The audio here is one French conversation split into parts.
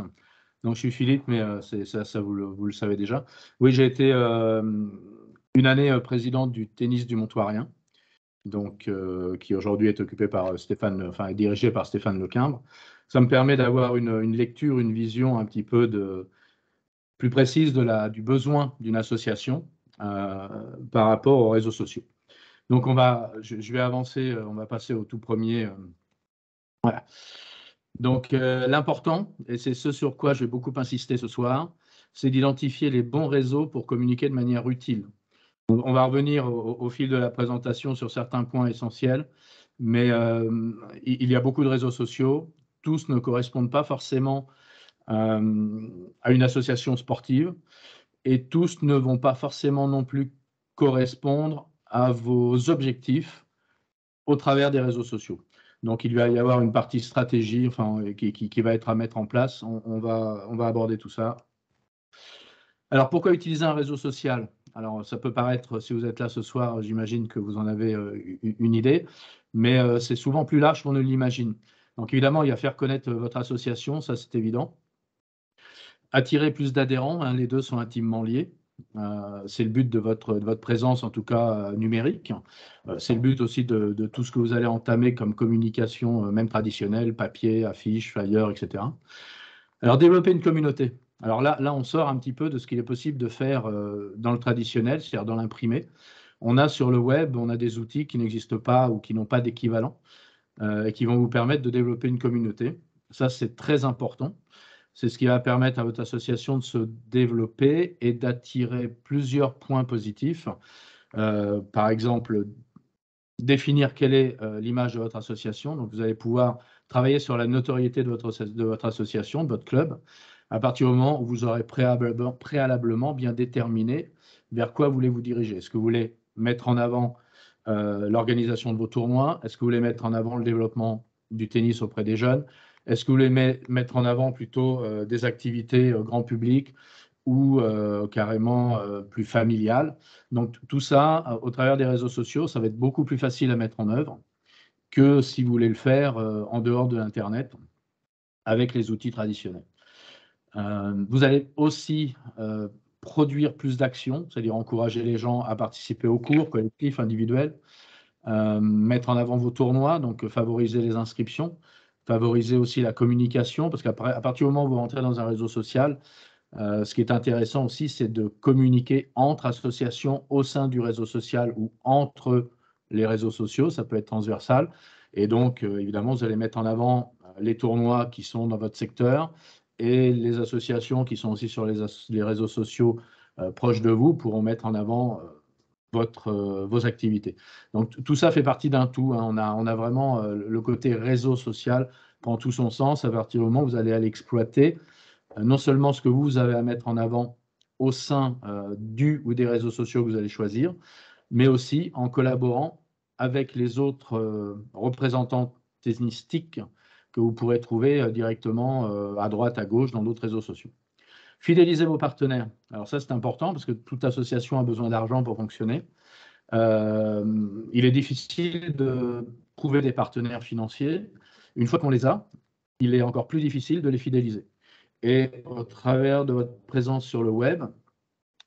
tous. Donc, je suis Philippe, mais ça vous le savez déjà. Oui, j'ai été une année président du tennis du Montoirien, donc, qui aujourd'hui est occupé par est dirigé par Stéphane Lequimbre. Ça me permet d'avoir une lecture, une vision un petit peu plus précise du besoin d'une association par rapport aux réseaux sociaux. Donc, je vais avancer, on va passer au tout premier. Voilà. Donc, l'important, et c'est ce sur quoi je vais beaucoup insister ce soir, c'est d'identifier les bons réseaux pour communiquer de manière utile. On va revenir au fil de la présentation sur certains points essentiels, mais il y a beaucoup de réseaux sociaux. Tous ne correspondent pas forcément à une association sportive et tous ne vont pas forcément non plus correspondre à vos objectifs au travers des réseaux sociaux. Donc, il va y avoir une partie stratégie qui va être à mettre en place. On va aborder tout ça. Alors, pourquoi utiliser un réseau social? Alors, ça peut paraître, si vous êtes là ce soir, j'imagine que vous en avez une idée, mais c'est souvent plus large qu'on ne l'imagine. Donc, évidemment, il y a faire connaître votre association, ça c'est évident. Attirer plus d'adhérents, hein, les deux sont intimement liés. C'est le but de votre présence, en tout cas numérique. C'est le but aussi de tout ce que vous allez entamer comme communication, même traditionnelle, papier, affiches, flyers, etc. Alors, développer une communauté. Alors là, on sort un petit peu de ce qu'il est possible de faire dans le traditionnel, c'est-à-dire dans l'imprimé. On a sur le web, on a des outils qui n'existent pas ou qui n'ont pas d'équivalent et qui vont vous permettre de développer une communauté. Ça, c'est très important. C'est ce qui va permettre à votre association de se développer et d'attirer plusieurs points positifs. Par exemple, définir quelle est l'image de votre association. Donc, vous allez pouvoir travailler sur la notoriété de votre association, de votre club, à partir du moment où vous aurez préalablement bien déterminé vers quoi voulez-vous diriger. Est-ce que vous voulez mettre en avant l'organisation de vos tournois? Est-ce que vous voulez mettre en avant le développement du tennis auprès des jeunes? Est-ce que vous voulez mettre en avant plutôt des activités grand public ou carrément plus familiales? Donc, tout ça, au travers des réseaux sociaux, ça va être beaucoup plus facile à mettre en œuvre que si vous voulez le faire en dehors de l'Internet avec les outils traditionnels. Vous allez aussi produire plus d'actions, c'est-à-dire encourager les gens à participer aux cours collectifs, individuels, mettre en avant vos tournois, donc favoriser les inscriptions, favoriser aussi la communication, parce qu'à partir du moment où vous rentrez dans un réseau social, ce qui est intéressant aussi, c'est de communiquer entre associations au sein du réseau social ou entre les réseaux sociaux, ça peut être transversal. Et donc, évidemment, vous allez mettre en avant les tournois qui sont dans votre secteur et les associations qui sont aussi sur les réseaux sociaux proches de vous pourront mettre en avant vos activités. Donc, tout ça fait partie d'un tout, hein. On a vraiment le côté réseau social prend tout son sens à partir du moment où vous allez exploiter non seulement ce que vous avez à mettre en avant au sein du ou des réseaux sociaux que vous allez choisir, mais aussi en collaborant avec les autres représentants tennistiques que vous pourrez trouver directement à droite, à gauche, dans d'autres réseaux sociaux. Fidéliser vos partenaires. Alors ça, c'est important parce que toute association a besoin d'argent pour fonctionner. Il est difficile de trouver des partenaires financiers. Une fois qu'on les a, il est encore plus difficile de les fidéliser. Et au travers de votre présence sur le web,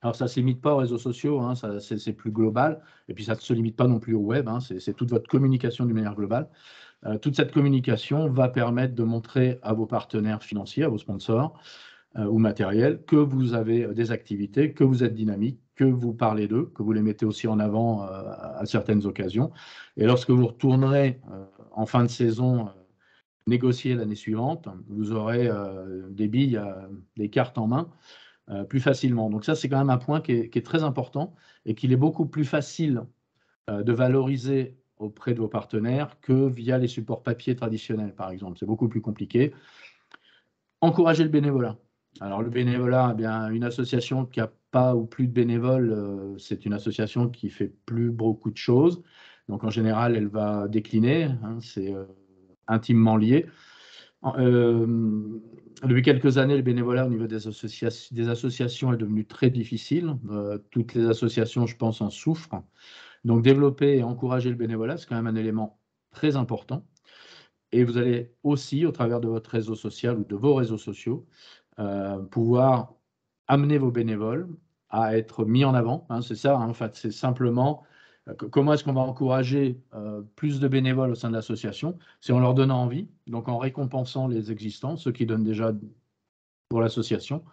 alors ça ne se limite pas aux réseaux sociaux, hein, c'est plus global, et puis ça ne se limite pas non plus au web, hein, c'est toute votre communication d'une manière globale. Toute cette communication va permettre de montrer à vos partenaires financiers, à vos sponsors ou matériels, que vous avez des activités, que vous êtes dynamique, que vous parlez d'eux, que vous les mettez aussi en avant à certaines occasions. Et lorsque vous retournerez en fin de saison négocier l'année suivante, vous aurez des billes, des cartes en main plus facilement. Donc ça, c'est quand même un point qui est très important et qu'il est beaucoup plus facile de valoriser auprès de vos partenaires que via les supports papier traditionnels, par exemple. C'est beaucoup plus compliqué. Encourager le bénévolat. Alors le bénévolat, eh bien, une association qui n'a pas ou plus de bénévoles, c'est une association qui fait plus beaucoup de choses. Donc en général, elle va décliner, hein, c'est intimement lié. Depuis quelques années, le bénévolat au niveau des associations est devenu très difficile. Toutes les associations, je pense, en souffrent. Donc développer et encourager le bénévolat, c'est quand même un élément très important. Et vous allez aussi, au travers de votre réseau social ou de vos réseaux sociaux, pouvoir amener vos bénévoles à être mis en avant. Hein, c'est ça, hein, en fait, c'est simplement comment est-ce qu'on va encourager plus de bénévoles au sein de l'association? C'est en leur donnant envie, donc en récompensant les existants, ceux qui donnent déjà pour l'association,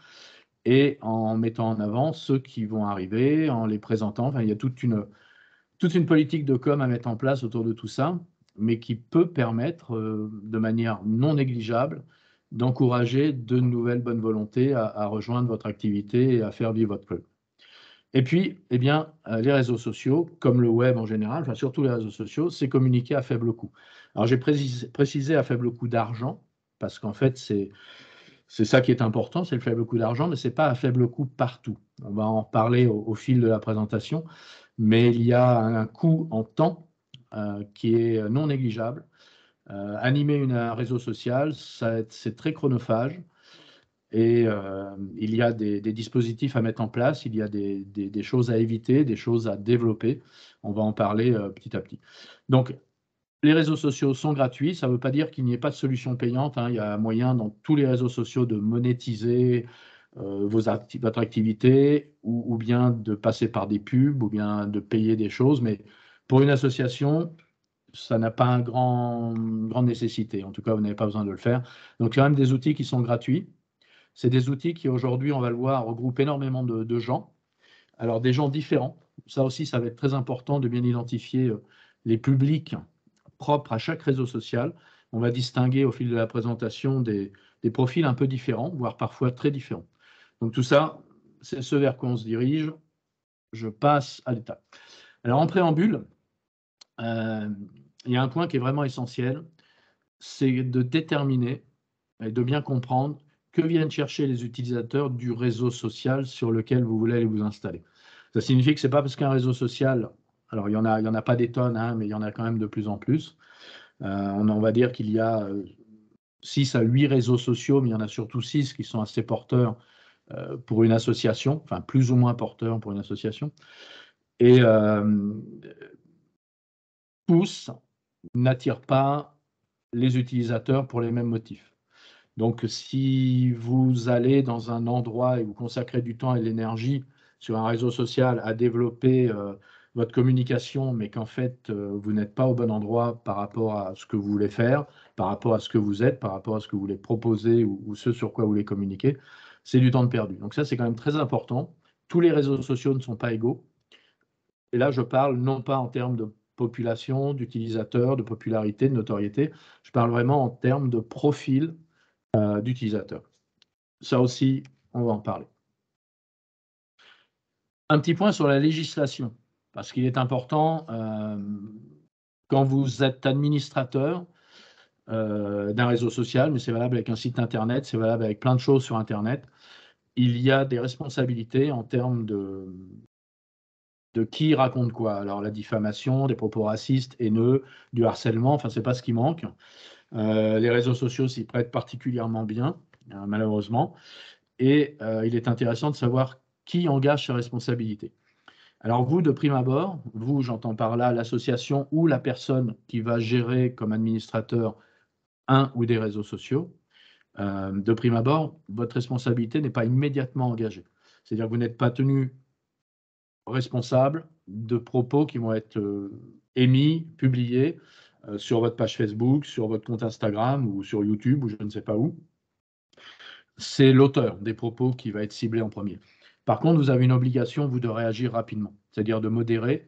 et en mettant en avant ceux qui vont arriver, en les présentant. Enfin, il y a toute une politique de com à mettre en place autour de tout ça, mais qui peut permettre, de manière non négligeable, d'encourager de nouvelles bonnes volontés à rejoindre votre activité et à faire vivre votre club. Et puis, eh bien, les réseaux sociaux, comme le web en général, enfin surtout les réseaux sociaux, c'est communiquer à faible coût. Alors j'ai précisé à faible coût d'argent, parce qu'en fait, c'est ça qui est important, c'est le faible coût d'argent, mais ce n'est pas à faible coût partout. On va en parler au fil de la présentation, mais il y a un coût en temps qui est non négligeable. Animer un réseau social, c'est très chronophage. Et il y a des dispositifs à mettre en place, il y a des choses à éviter, des choses à développer. On va en parler petit à petit. Donc, les réseaux sociaux sont gratuits, ça ne veut pas dire qu'il n'y ait pas de solution payante. Hein. Il y a moyen dans tous les réseaux sociaux de monétiser votre activité ou bien de passer par des pubs ou bien de payer des choses. Mais pour une association, ça n'a pas une grande nécessité. En tout cas, vous n'avez pas besoin de le faire. Donc, il y a quand même des outils qui sont gratuits. C'est des outils qui, aujourd'hui, on va le voir, regroupent énormément de gens. Alors, des gens différents. Ça aussi, ça va être très important de bien identifier les publics propres à chaque réseau social. On va distinguer au fil de la présentation des profils un peu différents, voire parfois très différents. Donc, tout ça, c'est ce vers quoi on se dirige. Je passe à l'étape. Alors, en préambule, il y a un point qui est vraiment essentiel, c'est de déterminer et de bien comprendre que viennent chercher les utilisateurs du réseau social sur lequel vous voulez aller vous installer. Ça signifie que ce n'est pas parce qu'un réseau social, alors il y en a pas des tonnes, hein, mais il y en a quand même de plus en plus. On va dire qu'il y a 6 à 8 réseaux sociaux, mais il y en a surtout 6 qui sont assez porteurs pour une association, enfin plus ou moins porteurs pour une association. Et tous n'attirent pas les utilisateurs pour les mêmes motifs. Donc, si vous allez dans un endroit et vous consacrez du temps et de l'énergie sur un réseau social à développer votre communication, mais qu'en fait, vous n'êtes pas au bon endroit par rapport à ce que vous voulez faire, par rapport à ce que vous êtes, par rapport à ce que vous voulez proposer ou ce sur quoi vous voulez communiquer, c'est du temps de perdu. Donc ça, c'est quand même très important. Tous les réseaux sociaux ne sont pas égaux. Et là, je parle non pas en termes de population, d'utilisateurs, de popularité, de notoriété, je parle vraiment en termes de profil d'utilisateurs. Ça aussi, on va en parler. Un petit point sur la législation, parce qu'il est important, quand vous êtes administrateur d'un réseau social, mais c'est valable avec un site Internet, c'est valable avec plein de choses sur Internet, il y a des responsabilités en termes de qui raconte quoi. Alors la diffamation, des propos racistes, haineux, du harcèlement, enfin c'est pas ce qui manque. Les réseaux sociaux s'y prêtent particulièrement bien, malheureusement. Et il est intéressant de savoir qui engage ses responsabilités. Alors vous, de prime abord, vous, j'entends par là l'association ou la personne qui va gérer comme administrateur un ou des réseaux sociaux, de prime abord, votre responsabilité n'est pas immédiatement engagée. C'est-à-dire que vous n'êtes pas tenu responsable de propos qui vont être émis, publiés sur votre page Facebook, sur votre compte Instagram ou sur YouTube ou je ne sais pas où. C'est l'auteur des propos qui va être ciblé en premier. Par contre, vous avez une obligation, vous, de réagir rapidement, c'est-à-dire de modérer,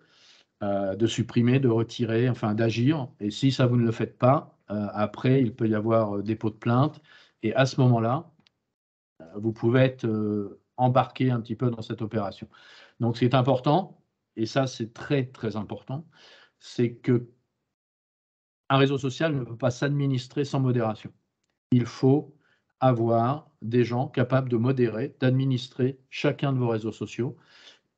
de supprimer, de retirer, enfin d'agir. Et si ça, vous ne le faites pas, après, il peut y avoir dépôt de plainte. Et à ce moment-là, vous pouvez être embarqué un petit peu dans cette opération. Donc, ce qui est important, et ça, c'est très, très important, c'est qu'un réseau social ne peut pas s'administrer sans modération. Il faut avoir des gens capables de modérer, d'administrer chacun de vos réseaux sociaux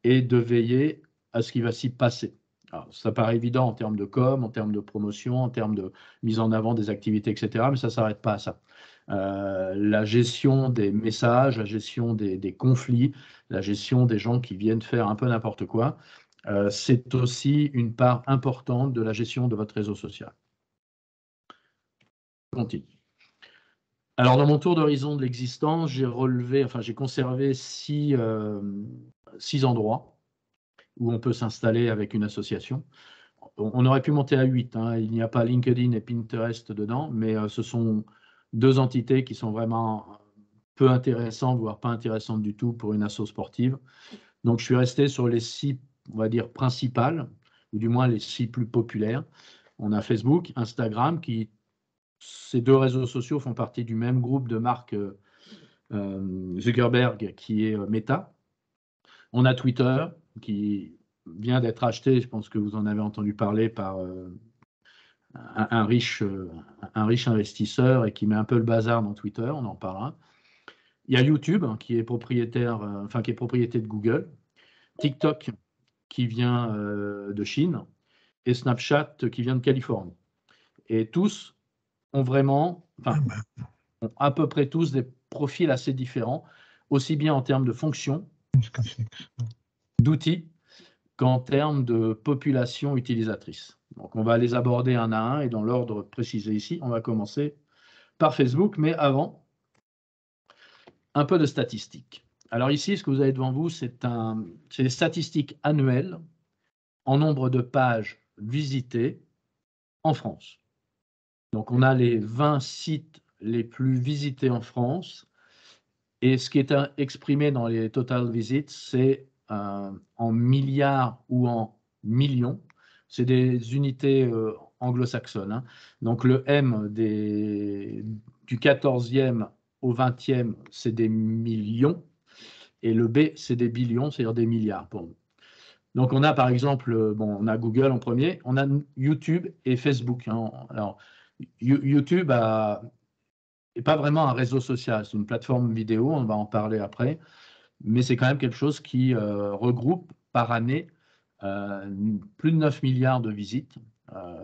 et de veiller à ce qui va s'y passer. Alors, ça paraît évident en termes de com, en termes de promotion, en termes de mise en avant des activités, etc., mais ça ne s'arrête pas à ça. La gestion des messages, la gestion des conflits, la gestion des gens qui viennent faire un peu n'importe quoi, c'est aussi une part importante de la gestion de votre réseau social. continue. Alors, dans mon tour d'horizon de l'existence, j'ai conservé 6 endroits où on peut s'installer avec une association. On aurait pu monter à 8, hein. Il n'y a pas LinkedIn et Pinterest dedans, mais ce sont 2 entités qui sont vraiment peu intéressantes, voire pas intéressantes du tout pour une asso sportive. Donc, je suis resté sur les 6, on va dire, principales, ou du moins les 6 plus populaires. On a Facebook, Instagram, ces 2 réseaux sociaux font partie du même groupe de marque Zuckerberg, qui est Meta. On a Twitter, qui vient d'être acheté, je pense que vous en avez entendu parler, par un riche investisseur et qui met un peu le bazar dans Twitter, on en parlera. Il y a YouTube, qui est propriété de Google, TikTok, qui vient de Chine, et Snapchat, qui vient de Californie. Et tous ont à peu près tous des profils assez différents, aussi bien en termes de fonctions, d'outils, qu'en termes de population utilisatrice. Donc, on va les aborder un à un, et dans l'ordre précisé ici, on va commencer par Facebook, mais avant, un peu de statistiques. Alors ici, ce que vous avez devant vous, c'est les statistiques annuelles en nombre de pages visitées en France. Donc, on a les 20 sites les plus visités en France, et ce qui est exprimé dans les total visits, c'est en milliards ou en millions. C'est des unités anglo-saxonnes, hein. Donc, le M du 14e au 20e, c'est des millions, et le B, c'est des billions, c'est-à-dire des milliards pour nous. Donc, on a par exemple, on a Google en premier, on a YouTube et Facebook, hein. Alors, YouTube n'est pas vraiment un réseau social, c'est une plateforme vidéo, on va en parler après, mais c'est quand même quelque chose qui regroupe par année plus de 9 milliards de visites,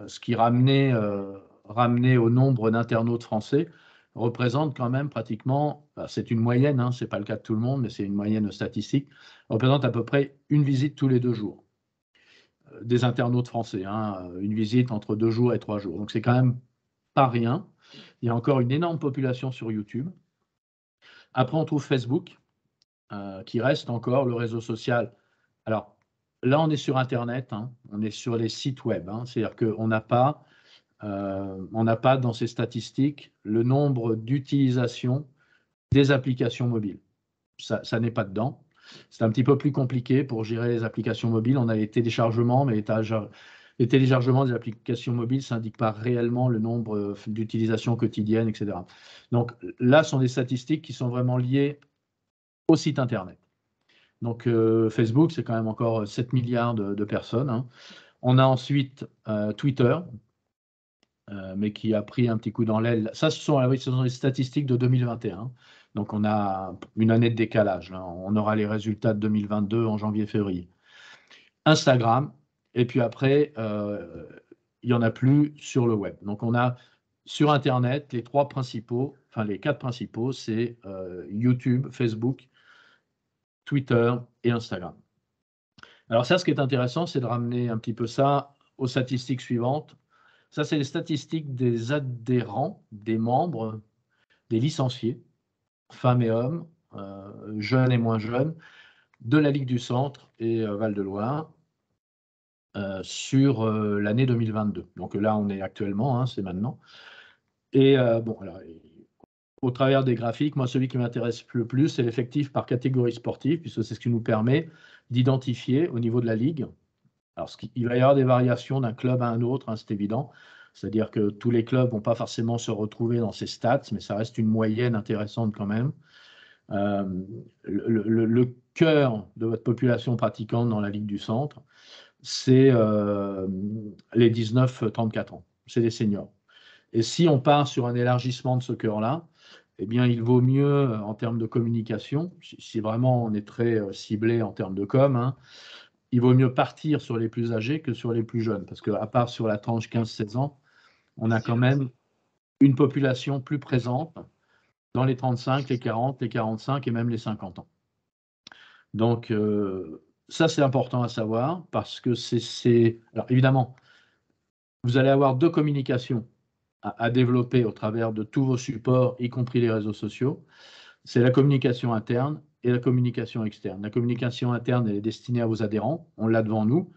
ce qui ramené au nombre d'internautes français représente quand même pratiquement, c'est une moyenne, hein, ce n'est pas le cas de tout le monde, mais c'est une moyenne statistique, représente à peu près une visite tous les 2 jours des internautes français, hein, une visite entre 2 jours et 3 jours. Donc c'est quand même pas rien. Il y a encore une énorme population sur YouTube. Après, on trouve Facebook, qui reste encore le réseau social. Alors, là, on est sur Internet, hein, on est sur les sites web, hein, c'est-à-dire qu'on n'a pas dans ces statistiques le nombre d'utilisations des applications mobiles. Ça n'est pas dedans. C'est un petit peu plus compliqué pour gérer les applications mobiles. On a les téléchargements, mais les téléchargements des applications mobiles, ça n'indique pas réellement le nombre d'utilisations quotidiennes, etc. Donc là, ce sont des statistiques qui sont vraiment liées au site Internet. Donc Facebook, c'est quand même encore 7 milliards de personnes, hein. On a ensuite Twitter, mais qui a pris un petit coup dans l'aile. Ça, ce sont les statistiques de 2021. Donc, on a une année de décalage, hein. On aura les résultats de 2022 en janvier-février. Instagram, et puis après, il n'y en a plus sur le web. Donc, on a sur Internet les 4 principaux, c'est YouTube, Facebook, Twitter et Instagram. Alors ça, ce qui est intéressant, c'est de ramener un petit peu ça aux statistiques suivantes. Ça, c'est les statistiques des adhérents, des membres, des licenciés, femmes et hommes, jeunes et moins jeunes, de la Ligue du Centre et Val-de-Loire sur l'année 2022. Donc là, on est actuellement, hein, c'est maintenant. Et alors, au travers des graphiques, moi, celui qui m'intéresse le plus, c'est l'effectif par catégorie sportive, puisque c'est ce qui nous permet d'identifier au niveau de la Ligue. Alors, il va y avoir des variations d'un club à un autre, hein, c'est évident. C'est-à-dire que tous les clubs ne vont pas forcément se retrouver dans ces stats, mais ça reste une moyenne intéressante quand même. Le cœur de votre population pratiquante dans la Ligue du Centre, c'est les 19-34 ans. C'est les seniors. Et si on part sur un élargissement de ce cœur-là, eh bien, il vaut mieux, en termes de communication, si vraiment on est très ciblé en termes de com, hein, il vaut mieux partir sur les plus âgés que sur les plus jeunes, parce qu'à part sur la tranche 15-16 ans, on a quand même une population plus présente dans les 35, les 40, les 45 et même les 50 ans. Donc, ça, c'est important à savoir, parce que alors évidemment, vous allez avoir 2 communications à développer au travers de tous vos supports, y compris les réseaux sociaux, c'est la communication interne et la communication externe. La communication interne, elle est destinée à vos adhérents, on l'a devant nous.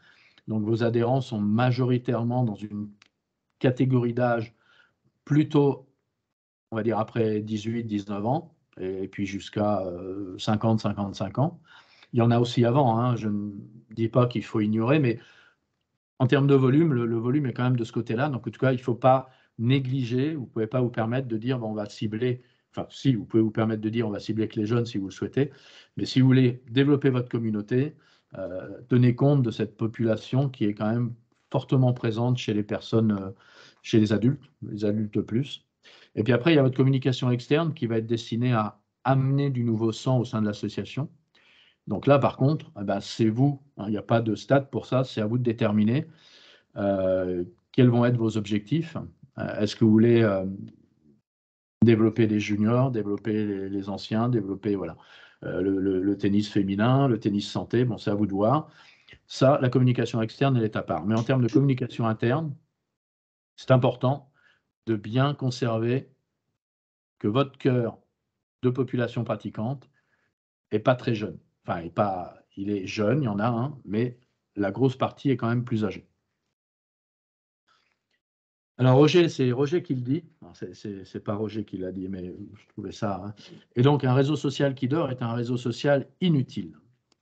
Donc vos adhérents sont majoritairement dans une catégorie d'âge plutôt, on va dire, après 18, 19 ans, et puis jusqu'à 50, 55 ans. Il y en a aussi avant, hein, je ne dis pas qu'il faut ignorer, mais en termes de volume, le volume est quand même de ce côté-là. Donc, en tout cas, il ne faut pas négliger, vous ne pouvez pas vous permettre de dire, bon, on va cibler, enfin, si, vous pouvez vous permettre de dire, on va cibler que les jeunes si vous le souhaitez, mais si vous voulez développer votre communauté, tenez compte de cette population qui est quand même fortement présente chez les personnes, chez les adultes plus. Et puis après, il y a votre communication externe qui va être destinée à amener du nouveau sang au sein de l'association. Donc là, par contre, eh ben, c'est vous, hein, il n'y a pas de stade pour ça, c'est à vous de déterminer quels vont être vos objectifs. Est-ce que vous voulez développer les juniors, développer les anciens, développer voilà, le tennis féminin, le tennis santé, bon, c'est à vous de voir. Ça, la communication externe, elle est à part. Mais en termes de communication interne, c'est important de bien conserver que votre cœur de population pratiquante n'est pas très jeune. Enfin, il est jeune, il y en a un, mais la grosse partie est quand même plus âgée. Alors Roger, c'est Roger qui le dit, c'est pas Roger qui l'a dit, mais je trouvais ça. Hein. Et donc un réseau social qui dort est un réseau social inutile.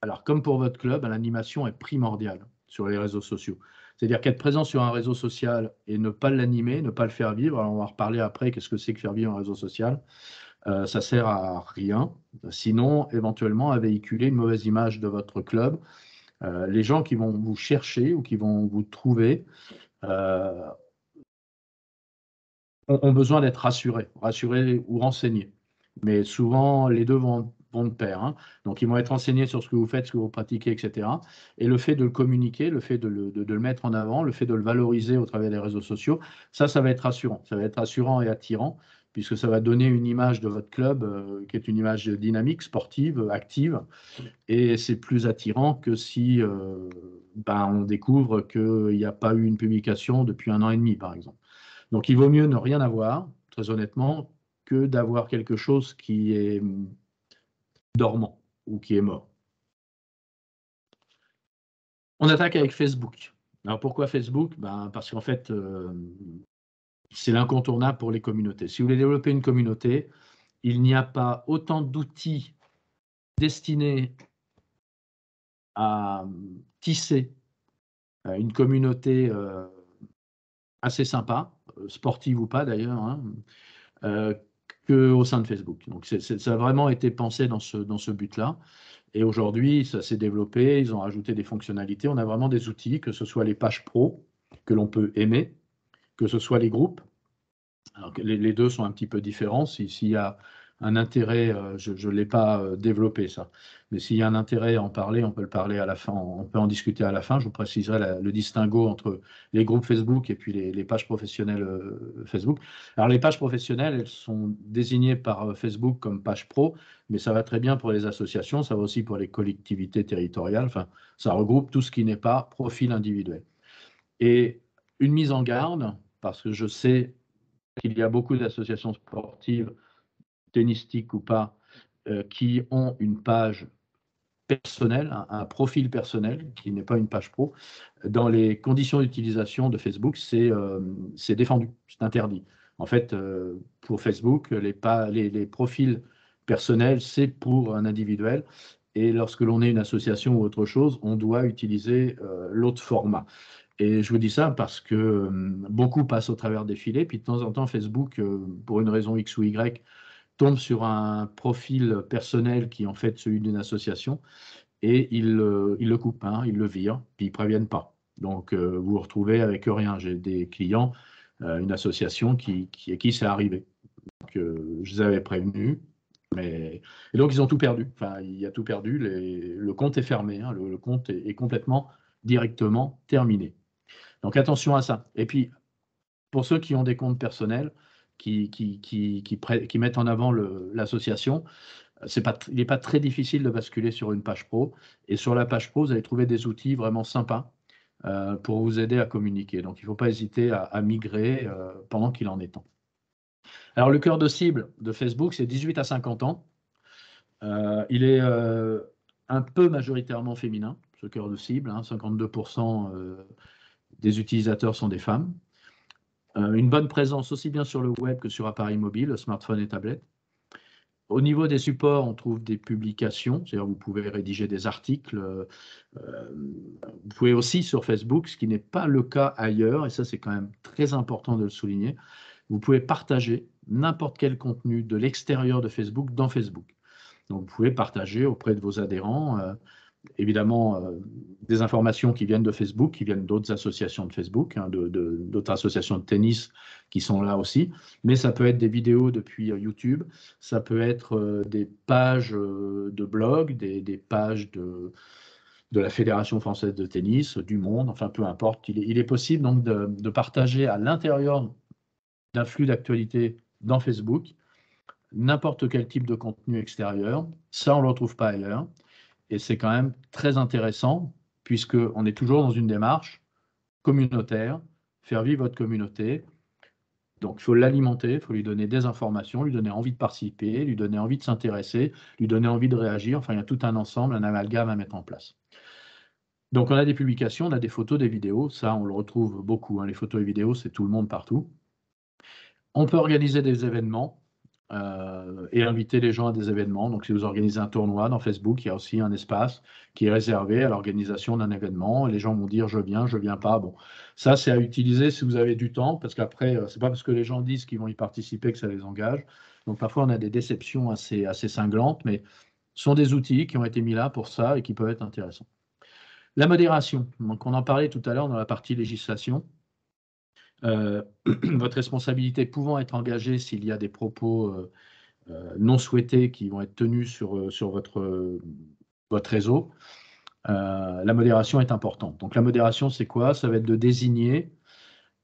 Alors comme pour votre club, l'animation est primordiale sur les réseaux sociaux. C'est-à-dire qu'être présent sur un réseau social et ne pas l'animer, ne pas le faire vivre, alors on va reparler après, qu'est-ce que c'est que faire vivre un réseau social, ça sert à rien. Sinon, éventuellement, à véhiculer une mauvaise image de votre club. Les gens qui vont vous chercher ou qui vont vous trouver, ont besoin d'être rassurés ou renseignés. Mais souvent, les deux vont de pair. Hein. Donc, ils vont être renseignés sur ce que vous faites, ce que vous pratiquez, etc. Et le fait de le communiquer, le fait de le mettre en avant, le fait de le valoriser au travers des réseaux sociaux, ça va être rassurant. Ça va être rassurant et attirant, puisque ça va donner une image de votre club qui est une image dynamique, sportive, active. Et c'est plus attirant que si on découvre qu'il n'y a pas eu une publication depuis 1 an et demi, par exemple. Donc, il vaut mieux ne rien avoir, très honnêtement, que d'avoir quelque chose qui est dormant ou qui est mort. On attaque avec Facebook. Alors, pourquoi Facebook? Parce qu'en fait, c'est l'incontournable pour les communautés. Si vous voulez développer une communauté, il n'y a pas autant d'outils destinés à tisser une communauté assez sympa, sportive ou pas d'ailleurs, hein, qu'au sein de Facebook. Donc, ça a vraiment été pensé dans ce but-là. Et aujourd'hui, ça s'est développé, ils ont rajouté des fonctionnalités. On a vraiment des outils, que ce soit les pages pro, que l'on peut aimer, que ce soit les groupes. Alors, les deux sont un petit peu différents. S'il y a un intérêt, je ne l'ai pas développé ça, mais s'il y a un intérêt à en parler, on peut le parler à la fin, on peut en discuter à la fin. Je vous préciserai le distinguo entre les groupes Facebook et puis les pages professionnelles Facebook. Alors les pages professionnelles, elles sont désignées par Facebook comme pages pro, mais ça va très bien pour les associations, ça va aussi pour les collectivités territoriales. Enfin, ça regroupe tout ce qui n'est pas profil individuel. Et une mise en garde, parce que je sais qu'il y a beaucoup d'associations sportives, tennistiques ou pas, qui ont une page personnelle, un profil personnel, qui n'est pas une page pro. Dans les conditions d'utilisation de Facebook, c'est défendu, c'est interdit. En fait, pour Facebook, les profils personnels, c'est pour un individuel. Et lorsque l'on est une association ou autre chose, on doit utiliser l'autre format. Et je vous dis ça parce que beaucoup passent au travers des filets, puis de temps en temps, Facebook, pour une raison X ou Y, tombe sur un profil personnel qui est en fait celui d'une association, et ils le coupent, hein, ils le virent, puis ils ne préviennent pas. Donc, vous vous retrouvez avec rien. J'ai des clients, une association qui c'est arrivé. Donc, je les avais prévenus, et donc ils ont tout perdu. Enfin, il y a tout perdu. Le compte est fermé, hein, le compte est complètement, directement terminé. Donc attention à ça. Et puis, pour ceux qui ont des comptes personnels, qui mettent en avant l'association, il n'est pas très difficile de basculer sur une page pro. Et sur la page pro, vous allez trouver des outils vraiment sympas pour vous aider à communiquer. Donc, il ne faut pas hésiter à migrer pendant qu'il en est temps. Alors, le cœur de cible de Facebook, c'est 18 à 50 ans. Il est un peu majoritairement féminin, ce cœur de cible. 52% des utilisateurs sont des femmes. Une bonne présence aussi bien sur le web que sur appareil mobile, smartphone et tablette. Au niveau des supports, on trouve des publications, c'est-à-dire vous pouvez rédiger des articles. Vous pouvez aussi sur Facebook, ce qui n'est pas le cas ailleurs, et ça c'est quand même très important de le souligner, vous pouvez partager n'importe quel contenu de l'extérieur de Facebook dans Facebook. Donc vous pouvez partager auprès de vos adhérents, évidemment, des informations qui viennent de Facebook, qui viennent d'autres associations de Facebook, d'autres associations de tennis qui sont là aussi, mais ça peut être des vidéos depuis YouTube, ça peut être des pages de blog, des pages de la Fédération française de tennis, du monde, enfin peu importe. Il est possible donc de partager à l'intérieur d'un flux d'actualité dans Facebook n'importe quel type de contenu extérieur. Ça, on ne le retrouve pas ailleurs. Et c'est quand même très intéressant, puisqu'on est toujours dans une démarche communautaire, faire vivre votre communauté. Donc, il faut l'alimenter, il faut lui donner des informations, lui donner envie de participer, lui donner envie de s'intéresser, lui donner envie de réagir. Enfin, il y a tout un ensemble, un amalgame à mettre en place. Donc, on a des publications, on a des photos, des vidéos. Ça, on le retrouve beaucoup. Les photos et vidéos, c'est tout le monde partout. On peut organiser des événements. Et inviter les gens à des événements. Donc, si vous organisez un tournoi dans Facebook, il y a aussi un espace qui est réservé à l'organisation d'un événement. Et les gens vont dire je viens pas. Bon, ça, c'est à utiliser si vous avez du temps, parce qu'après, c'est pas parce que les gens disent qu'ils vont y participer que ça les engage. Donc, parfois, on a des déceptions assez cinglantes, mais ce sont des outils qui ont été mis là pour ça et qui peuvent être intéressants. La modération, donc on en parlait tout à l'heure dans la partie législation. Votre responsabilité pouvant être engagée s'il y a des propos non souhaités qui vont être tenus sur votre réseau, la modération est importante. Donc la modération, c'est quoi? Ça va être de désigner,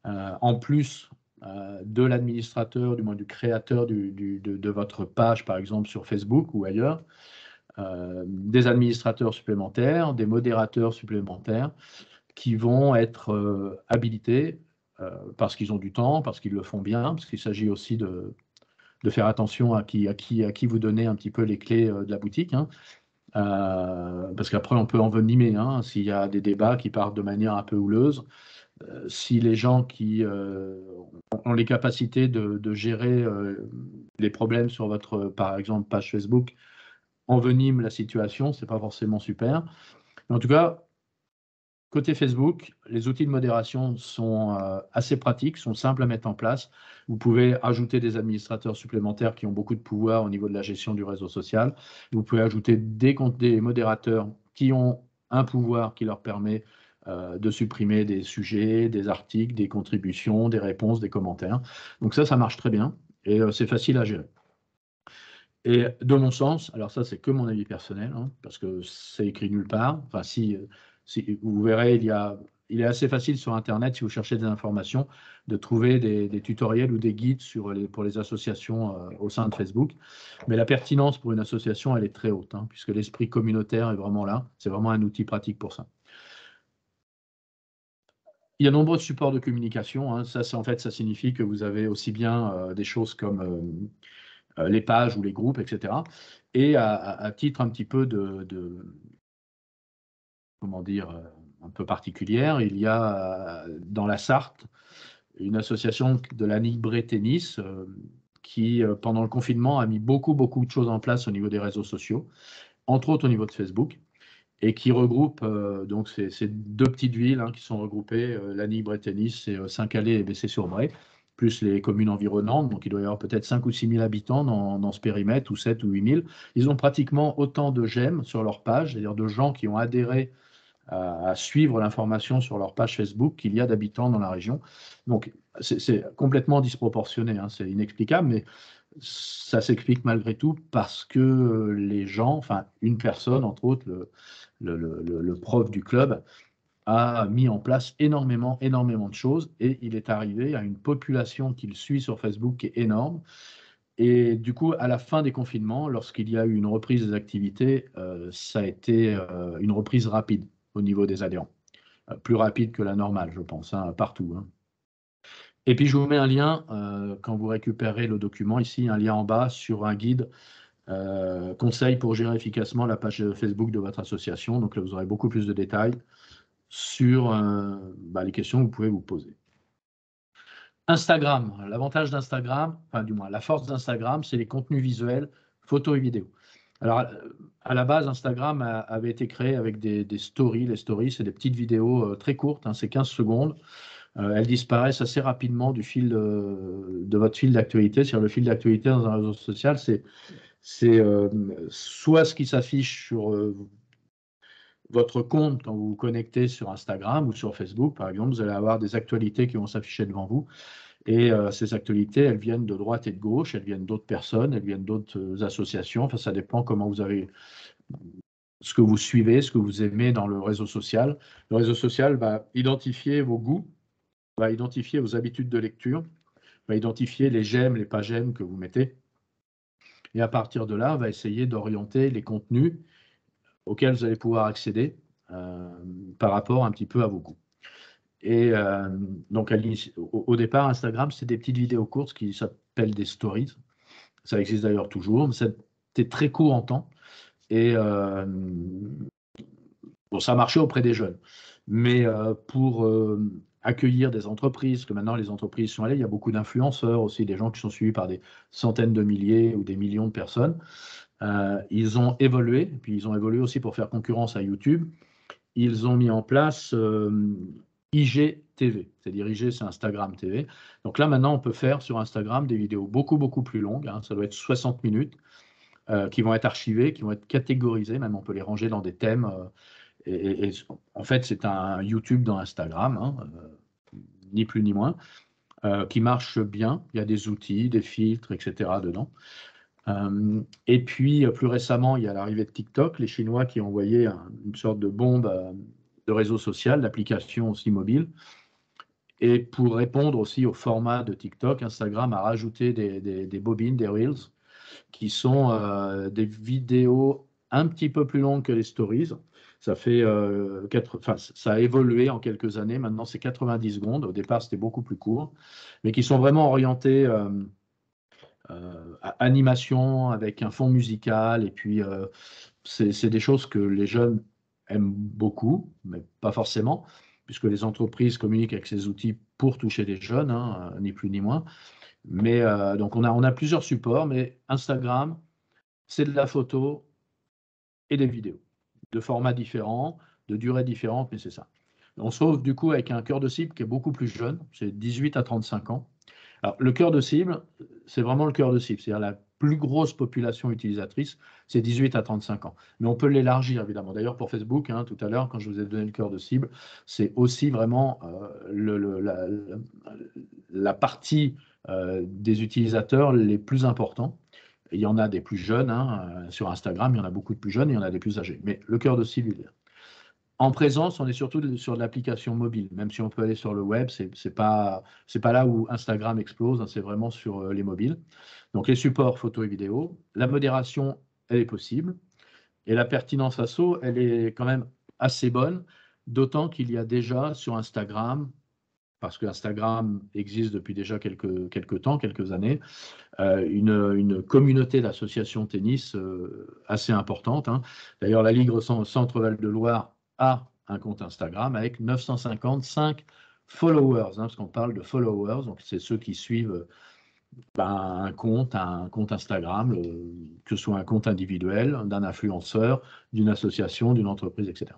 en plus de l'administrateur, du moins du créateur de votre page, par exemple sur Facebook ou ailleurs, des administrateurs supplémentaires, des modérateurs supplémentaires qui vont être habilités parce qu'ils ont du temps, parce qu'ils le font bien, parce qu'il s'agit aussi de faire attention à qui vous donnez un petit peu les clés de la boutique. Parce qu'après, on peut envenimer s'il y a des débats qui partent de manière un peu houleuse. Si les gens qui ont les capacités de gérer les problèmes sur votre, par exemple, page Facebook, enveniment la situation, ce n'est pas forcément super. Mais en tout cas, côté Facebook, les outils de modération sont assez pratiques, sont simples à mettre en place. Vous pouvez ajouter des administrateurs supplémentaires qui ont beaucoup de pouvoir au niveau de la gestion du réseau social. Vous pouvez ajouter des modérateurs qui ont un pouvoir qui leur permet de supprimer des sujets, des articles, des contributions, des réponses, des commentaires. Donc ça marche très bien et c'est facile à gérer. Et de mon sens, alors ça c'est que mon avis personnel, parce que c'est écrit nulle part. Enfin, si vous verrez, il est assez facile sur Internet, si vous cherchez des informations, de trouver des tutoriels ou des guides pour les associations au sein de Facebook. Mais la pertinence pour une association, elle est très haute, puisque l'esprit communautaire est vraiment là. C'est vraiment un outil pratique pour ça. Il y a nombreux supports de communication. Ça signifie que vous avez aussi bien des choses comme les pages ou les groupes, etc. Et à titre un petit peu comment dire, un peu particulière, il y a dans la Sarthe une association de la Libre Tennis qui, pendant le confinement, a mis beaucoup de choses en place au niveau des réseaux sociaux, entre autres au niveau de Facebook, et qui regroupe, donc c'est deux petites villes qui sont regroupées, la Libre Tennis, c'est Saint-Calais et Bessay-sur-Bray, plus les communes environnantes, donc il doit y avoir peut-être 5 ou 6 000 habitants dans ce périmètre, ou 7 ou 8 000. Ils ont pratiquement autant de j'aime sur leur page, c'est-à-dire de gens qui ont adhéré à suivre l'information sur leur page Facebook qu'il y a d'habitants dans la région. Donc, c'est complètement disproportionné, c'est inexplicable, mais ça s'explique malgré tout parce que les gens, enfin une personne, entre autres, le prof du club, a mis en place énormément de choses et il est arrivé à une population qu'il suit sur Facebook qui est énorme. Et du coup, à la fin des confinements, lorsqu'il y a eu une reprise des activités, ça a été une reprise rapide au niveau des adhérents. plus rapide que la normale, je pense, hein, partout, hein. Et puis, je vous mets un lien, quand vous récupérez le document, ici, un lien en bas sur un guide conseil pour gérer efficacement la page Facebook de votre association. Donc là, vous aurez beaucoup plus de détails sur les questions que vous pouvez vous poser. Instagram, l'avantage d'Instagram, enfin du moins la force d'Instagram, c'est les contenus visuels, photos et vidéos. Alors à la base, Instagram avait été créé avec des stories. Les stories, c'est des petites vidéos très courtes, hein, c'est 15 secondes. Elles disparaissent assez rapidement du fil de votre fil d'actualité. Sur le fil d'actualité dans un réseau social, c'est soit ce qui s'affiche sur votre compte quand vous vous connectez sur Instagram ou sur Facebook, par exemple, vous allez avoir des actualités qui vont s'afficher devant vous. Et ces actualités, elles viennent de droite et de gauche, elles viennent d'autres personnes, elles viennent d'autres associations. Enfin, ça dépend comment vous avez, ce que vous suivez, ce que vous aimez dans le réseau social. Le réseau social va identifier vos goûts, va identifier vos habitudes de lecture, va identifier les j'aime, les pas j'aime que vous mettez. Et à partir de là, on va essayer d'orienter les contenus auxquels vous allez pouvoir accéder par rapport un petit peu à vos goûts. Et donc, au départ, Instagram, c'est des petites vidéos courtes qui s'appellent des stories. Ça existe d'ailleurs toujours, mais c'était très court en temps. Et bon, ça marchait auprès des jeunes. Mais pour accueillir des entreprises, parce que maintenant les entreprises sont allées, il y a beaucoup d'influenceurs aussi, des gens qui sont suivis par des centaines de milliers ou des millions de personnes. Ils ont évolué, puis ils ont évolué aussi pour faire concurrence à YouTube. Ils ont mis en place IGTV, c'est-à-dire IG, c'est Instagram TV. Donc là, maintenant, on peut faire sur Instagram des vidéos beaucoup, beaucoup plus longues, hein, ça doit être 60 minutes, qui vont être archivées, qui vont être catégorisées, même on peut les ranger dans des thèmes. Et en fait, c'est un YouTube dans Instagram, hein, ni plus ni moins, qui marche bien. Il y a des outils, des filtres, etc. dedans. Et puis, plus récemment, il y a l'arrivée de TikTok, les Chinois qui ont envoyé une sorte de bombe de réseau social, d'application aussi mobile. Et pour répondre aussi au format de TikTok, Instagram a rajouté des bobines, des Reels, qui sont des vidéos un petit peu plus longues que les stories. Ça fait ça a évolué en quelques années. Maintenant, c'est 90 secondes. Au départ, c'était beaucoup plus court, mais qui sont vraiment orientées animation avec un fond musical. Et puis, c'est des choses que les jeunes aiment beaucoup, mais pas forcément, puisque les entreprises communiquent avec ces outils pour toucher les jeunes, hein, ni plus ni moins. Mais donc, on a plusieurs supports, mais Instagram, c'est de la photo et des vidéos, de formats différents, de durées différentes, mais c'est ça. On se retrouve du coup avec un cœur de cible qui est beaucoup plus jeune, c'est 18 à 35 ans. Alors, le cœur de cible, c'est vraiment le cœur de cible, c'est-à-dire la plus grosse population utilisatrice, c'est 18 à 35 ans. Mais on peut l'élargir, évidemment. D'ailleurs, pour Facebook, hein, tout à l'heure, quand je vous ai donné le cœur de cible, c'est aussi vraiment la partie des utilisateurs les plus importants. Il y en a des plus jeunes, hein, sur Instagram, il y en a beaucoup de plus jeunes, et il y en a des plus âgés. Mais le cœur de cible, il est là. En présence, on est surtout sur de l'application mobile. Même si on peut aller sur le web, c'est pas là où Instagram explose, hein, c'est vraiment sur les mobiles. Donc les supports photo et vidéo, la modération, elle est possible. Et la pertinence ASSO, elle est quand même assez bonne, d'autant qu'il y a déjà sur Instagram, parce que Instagram existe depuis déjà quelques temps, quelques années, une communauté d'associations tennis assez importante, hein. D'ailleurs, la Ligue Centre-Val de Loire a un compte Instagram avec 955 followers, hein, parce qu'on parle de followers, donc c'est ceux qui suivent un compte Instagram, que ce soit un compte individuel, d'un influenceur, d'une association, d'une entreprise, etc.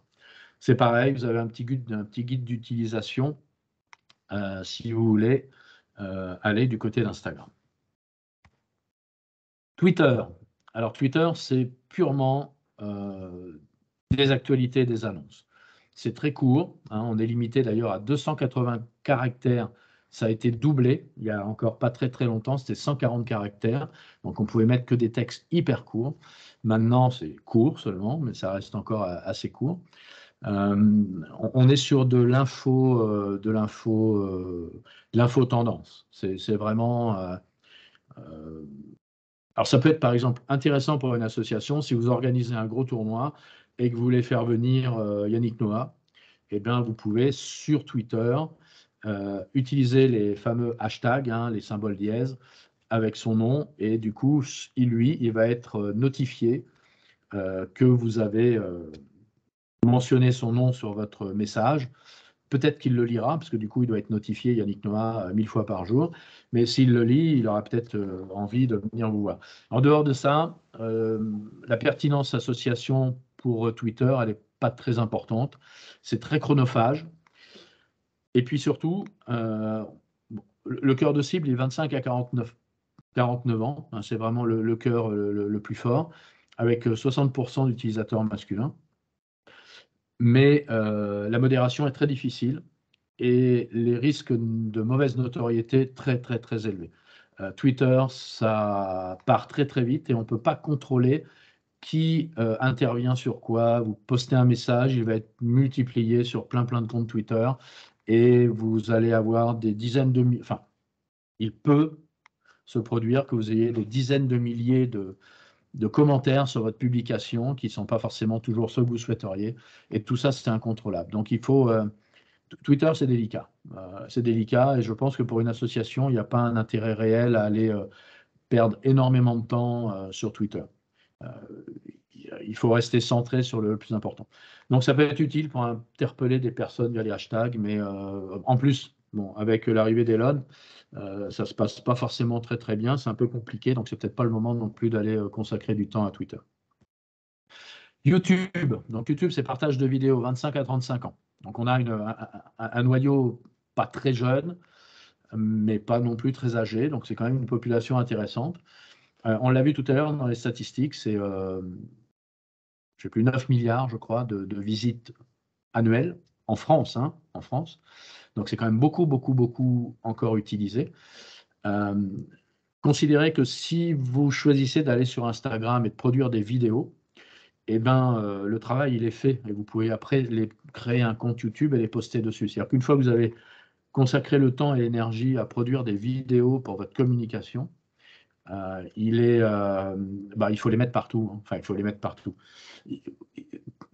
C'est pareil, vous avez un petit guide d'utilisation si vous voulez aller du côté d'Instagram. Twitter. Alors Twitter, c'est purement des actualités, des annonces. C'est très court, hein, on est limité d'ailleurs à 280 caractères. Ça a été doublé il y a encore pas très très longtemps, c'était 140 caractères. Donc on pouvait mettre que des textes hyper courts. Maintenant, c'est court seulement, mais ça reste encore assez court. On est sur de l'info tendance. C'est vraiment alors, ça peut être par exemple intéressant pour une association si vous organisez un gros tournoi et que vous voulez faire venir Yannick Noah eh bien, vous pouvez sur Twitter utiliser les fameux hashtags, hein, les symboles dièse, avec son nom, et du coup, il va être notifié que vous avez mentionné son nom sur votre message. Peut-être qu'il le lira, parce que du coup, il doit être notifié, Yannick Noah, 1000 fois par jour. Mais s'il le lit, il aura peut-être envie de venir vous voir. En dehors de ça, la pertinence association pour Twitter, elle n'est pas très importante. C'est très chronophage. Et puis surtout, le cœur de cible est 25 à 49 ans. Hein, c'est vraiment le cœur le plus fort, avec 60% d'utilisateurs masculins. Mais la modération est très difficile et les risques de mauvaise notoriété très, très, très élevés. Twitter, ça part très, très vite et on ne peut pas contrôler qui intervient sur quoi. Vous postez un message, il va être multiplié sur plein, plein de comptes Twitter et vous allez avoir des dizaines de milliers, enfin, il peut se produire que vous ayez des dizaines de milliers de commentaires sur votre publication qui ne sont pas forcément toujours ceux que vous souhaiteriez. Et tout ça, c'est incontrôlable. Donc, il faut... Twitter, c'est délicat. C'est délicat et je pense que pour une association, il n'y a pas un intérêt réel à aller perdre énormément de temps sur Twitter. Il faut rester centré sur le plus important. Donc, ça peut être utile pour interpeller des personnes via les hashtags, mais en plus, bon, avec l'arrivée d'Elon, ça ne se passe pas forcément très très bien, c'est un peu compliqué, donc c'est peut-être pas le moment non plus d'aller consacrer du temps à Twitter. YouTube, donc YouTube, c'est partage de vidéos 25 à 35 ans. Donc on a un noyau pas très jeune, mais pas non plus très âgé, donc c'est quand même une population intéressante. On l'a vu tout à l'heure dans les statistiques, c'est, je ne sais plus, 9 milliards, je crois, de visites annuelles en France, hein, en France. Donc c'est quand même beaucoup, beaucoup, beaucoup encore utilisé. Considérez que si vous choisissez d'aller sur Instagram et de produire des vidéos, eh ben, le travail, il est fait. Et vous pouvez après créer un compte YouTube et les poster dessus. C'est-à-dire qu'une fois que vous avez consacré le temps et l'énergie à produire des vidéos pour votre communication, il faut les mettre partout. Hein. Enfin, il faut les mettre partout.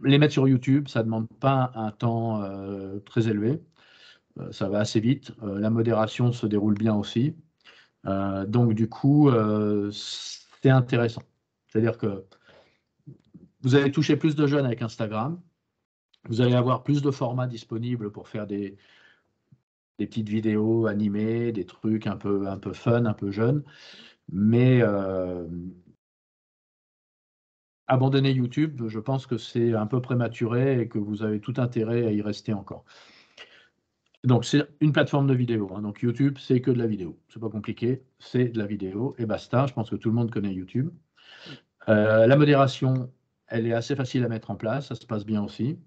Les mettre sur YouTube, ça ne demande pas un temps très élevé. Ça va assez vite. La modération se déroule bien aussi. Donc, du coup, c'est intéressant. C'est-à-dire que vous allez toucher plus de jeunes avec Instagram. Vous allez avoir plus de formats disponibles pour faire des petites vidéos animées, des trucs un peu fun, un peu jeunes. Mais abandonner YouTube, je pense que c'est un peu prématuré et que vous avez tout intérêt à y rester encore. Donc, c'est une plateforme de vidéo. Hein. Donc, YouTube, c'est que de la vidéo. C'est pas compliqué, c'est de la vidéo et basta. Je pense que tout le monde connaît YouTube. La modération, elle est assez facile à mettre en place, ça se passe bien aussi.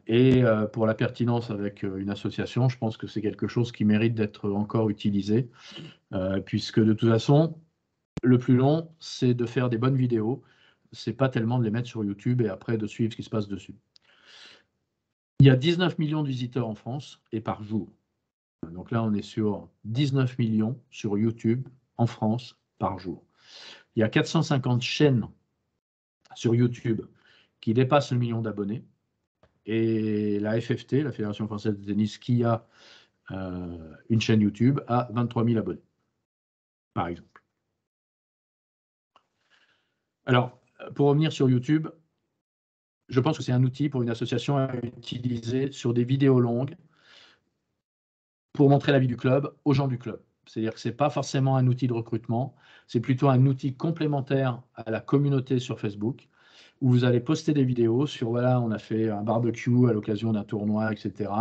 Et pour la pertinence avec une association, je pense que c'est quelque chose qui mérite d'être encore utilisé, puisque de toute façon, le plus long, c'est de faire des bonnes vidéos. C'est pas tellement de les mettre sur YouTube et après de suivre ce qui se passe dessus. Il y a 19 millions de visiteurs en France et par jour. Donc là, on est sur 19 millions sur YouTube en France par jour. Il y a 450 chaînes sur YouTube qui dépassent le million d'abonnés. Et la FFT, la Fédération française de tennis, qui a une chaîne YouTube, a 23 000 abonnés, par exemple. Alors, pour revenir sur YouTube, je pense que c'est un outil pour une association à utiliser sur des vidéos longues pour montrer la vie du club aux gens du club. C'est-à-dire que ce n'est pas forcément un outil de recrutement, c'est plutôt un outil complémentaire à la communauté sur Facebook, où vous allez poster des vidéos sur, voilà, on a fait un barbecue à l'occasion d'un tournoi, etc.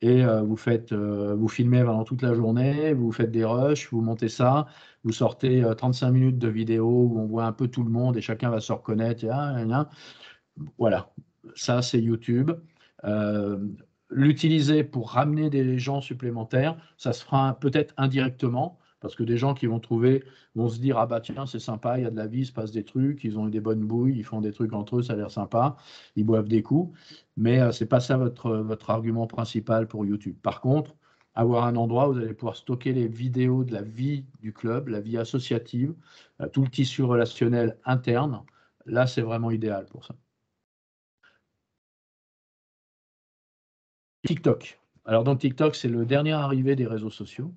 Et vous filmez pendant toute la journée, vous faites des rushs, vous montez ça, vous sortez 35 minutes de vidéo où on voit un peu tout le monde et chacun va se reconnaître. Voilà, ça c'est YouTube. Euh, L'utiliser pour ramener des gens supplémentaires, ça se fera peut-être indirectement, parce que des gens qui vont se dire, ah bah tiens, c'est sympa, il y a de la vie, il se passe des trucs, ils ont eu des bonnes bouilles, ils font des trucs entre eux, ça a l'air sympa, ils boivent des coups, mais ce n'est pas ça votre argument principal pour YouTube. Par contre, avoir un endroit où vous allez pouvoir stocker les vidéos de la vie du club, la vie associative, tout le tissu relationnel interne, là c'est vraiment idéal pour ça. TikTok. Alors donc TikTok, c'est le dernier arrivé des réseaux sociaux.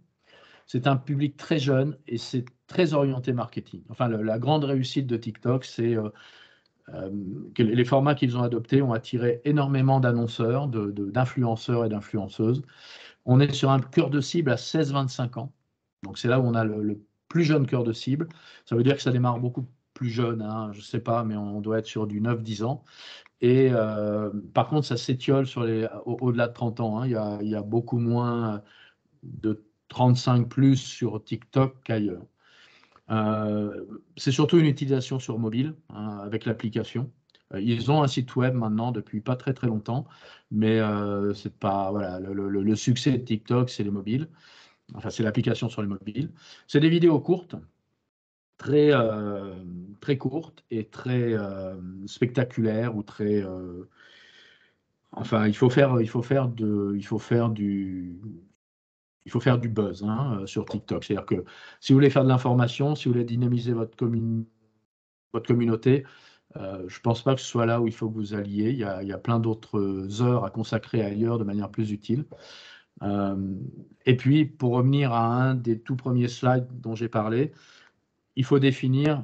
C'est un public très jeune et c'est très orienté marketing. Enfin, la grande réussite de TikTok, c'est que les formats qu'ils ont adoptés ont attiré énormément d'annonceurs, d'influenceurs et d'influenceuses. On est sur un cœur de cible à 16-25 ans. Donc c'est là où on a le plus jeune cœur de cible. Ça veut dire que ça démarre beaucoup plus jeune, hein, je ne sais pas, mais on doit être sur du 9-10 ans. Et par contre, ça s'étiole au-delà de 30 ans. Hein. Il y a beaucoup moins de 35 plus sur TikTok qu'ailleurs. C'est surtout une utilisation sur mobile, hein, avec l'application. Ils ont un site web maintenant depuis pas très très longtemps, mais c'est pas voilà le succès de TikTok, c'est les mobiles. Enfin, c'est l'application sur les mobiles. C'est des vidéos courtes, très très courtes et très spectaculaires ou très. Enfin, il faut faire du buzz, hein, sur TikTok. C'est-à-dire que si vous voulez faire de l'information, si vous voulez dynamiser votre communauté, je ne pense pas que ce soit là où il faut que vous alliez. Il y a plein d'autres heures à consacrer ailleurs de manière plus utile. Et puis, pour revenir à un des tout premiers slides dont j'ai parlé, il faut définir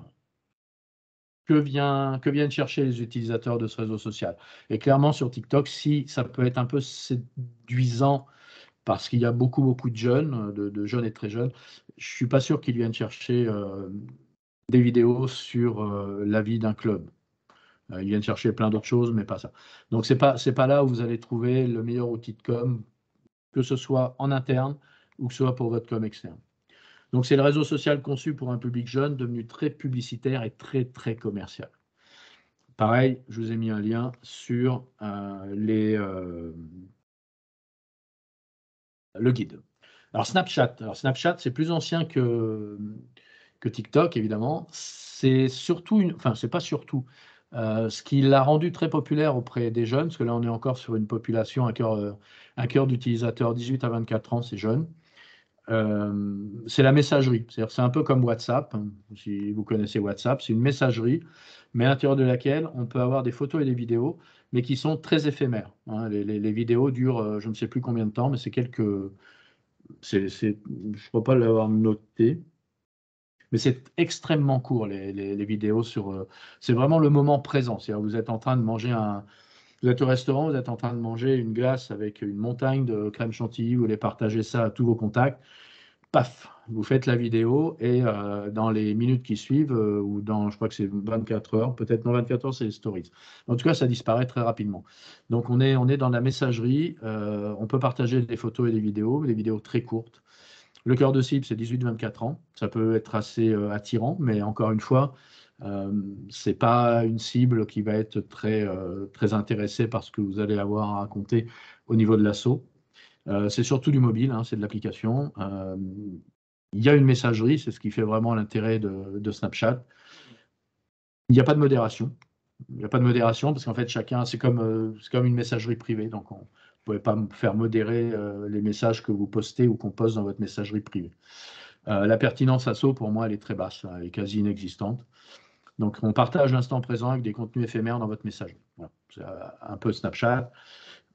que viennent chercher les utilisateurs de ce réseau social. Et clairement, sur TikTok, si ça peut être un peu séduisant parce qu'il y a beaucoup, beaucoup de jeunes, de jeunes et très jeunes, je ne suis pas sûr qu'ils viennent chercher des vidéos sur la vie d'un club. Ils viennent chercher plein d'autres choses, mais pas ça. Donc, c'est pas là où vous allez trouver le meilleur outil de com, que ce soit en interne ou que ce soit pour votre com externe. Donc, c'est le réseau social conçu pour un public jeune, devenu très publicitaire et très, très commercial. Pareil, je vous ai mis un lien sur le guide. Alors, Snapchat, c'est plus ancien que TikTok, évidemment. C'est surtout, enfin, c'est pas surtout. Ce qui l'a rendu très populaire auprès des jeunes, parce que là, on est encore sur une population, un cœur d'utilisateurs 18 à 24 ans, c'est jeune. C'est la messagerie. C'est-à-dire, c'est un peu comme WhatsApp. Hein, si vous connaissez WhatsApp, c'est une messagerie, mais à l'intérieur de laquelle on peut avoir des photos et des vidéos, mais qui sont très éphémères. Hein. Les vidéos durent, je ne sais plus combien de temps, mais c'est quelques. Je ne crois pas l'avoir noté. Mais c'est extrêmement court, les vidéos sur. C'est vraiment le moment présent. C'est-à-dire, vous êtes en train de manger vous êtes au restaurant, vous êtes en train de manger une glace avec une montagne de crème chantilly, vous voulez partager ça à tous vos contacts. Paf, vous faites la vidéo et dans les minutes qui suivent, ou je crois que c'est 24 heures, peut-être non 24 heures, c'est les stories. En tout cas, ça disparaît très rapidement. Donc, on est dans la messagerie. On peut partager des photos et des vidéos très courtes. Le cœur de cible, c'est 18-24 ans. Ça peut être assez attirant, mais encore une fois, ce n'est pas une cible qui va être très, très intéressée par ce que vous allez avoir à raconter au niveau de l'assaut. C'est surtout du mobile, hein, c'est de l'application. Il y a une messagerie, c'est ce qui fait vraiment l'intérêt de Snapchat. Il n'y a pas de modération. Il n'y a pas de modération parce qu'en fait, c'est comme une messagerie privée. Donc, vous ne pouvez pas faire modérer les messages que vous postez ou qu'on poste dans votre messagerie privée. La pertinence ASSO, pour moi, elle est très basse. Elle est quasi inexistante. Donc, on partage l'instant présent avec des contenus éphémères dans votre messagerie. Voilà. C'est un peu Snapchat.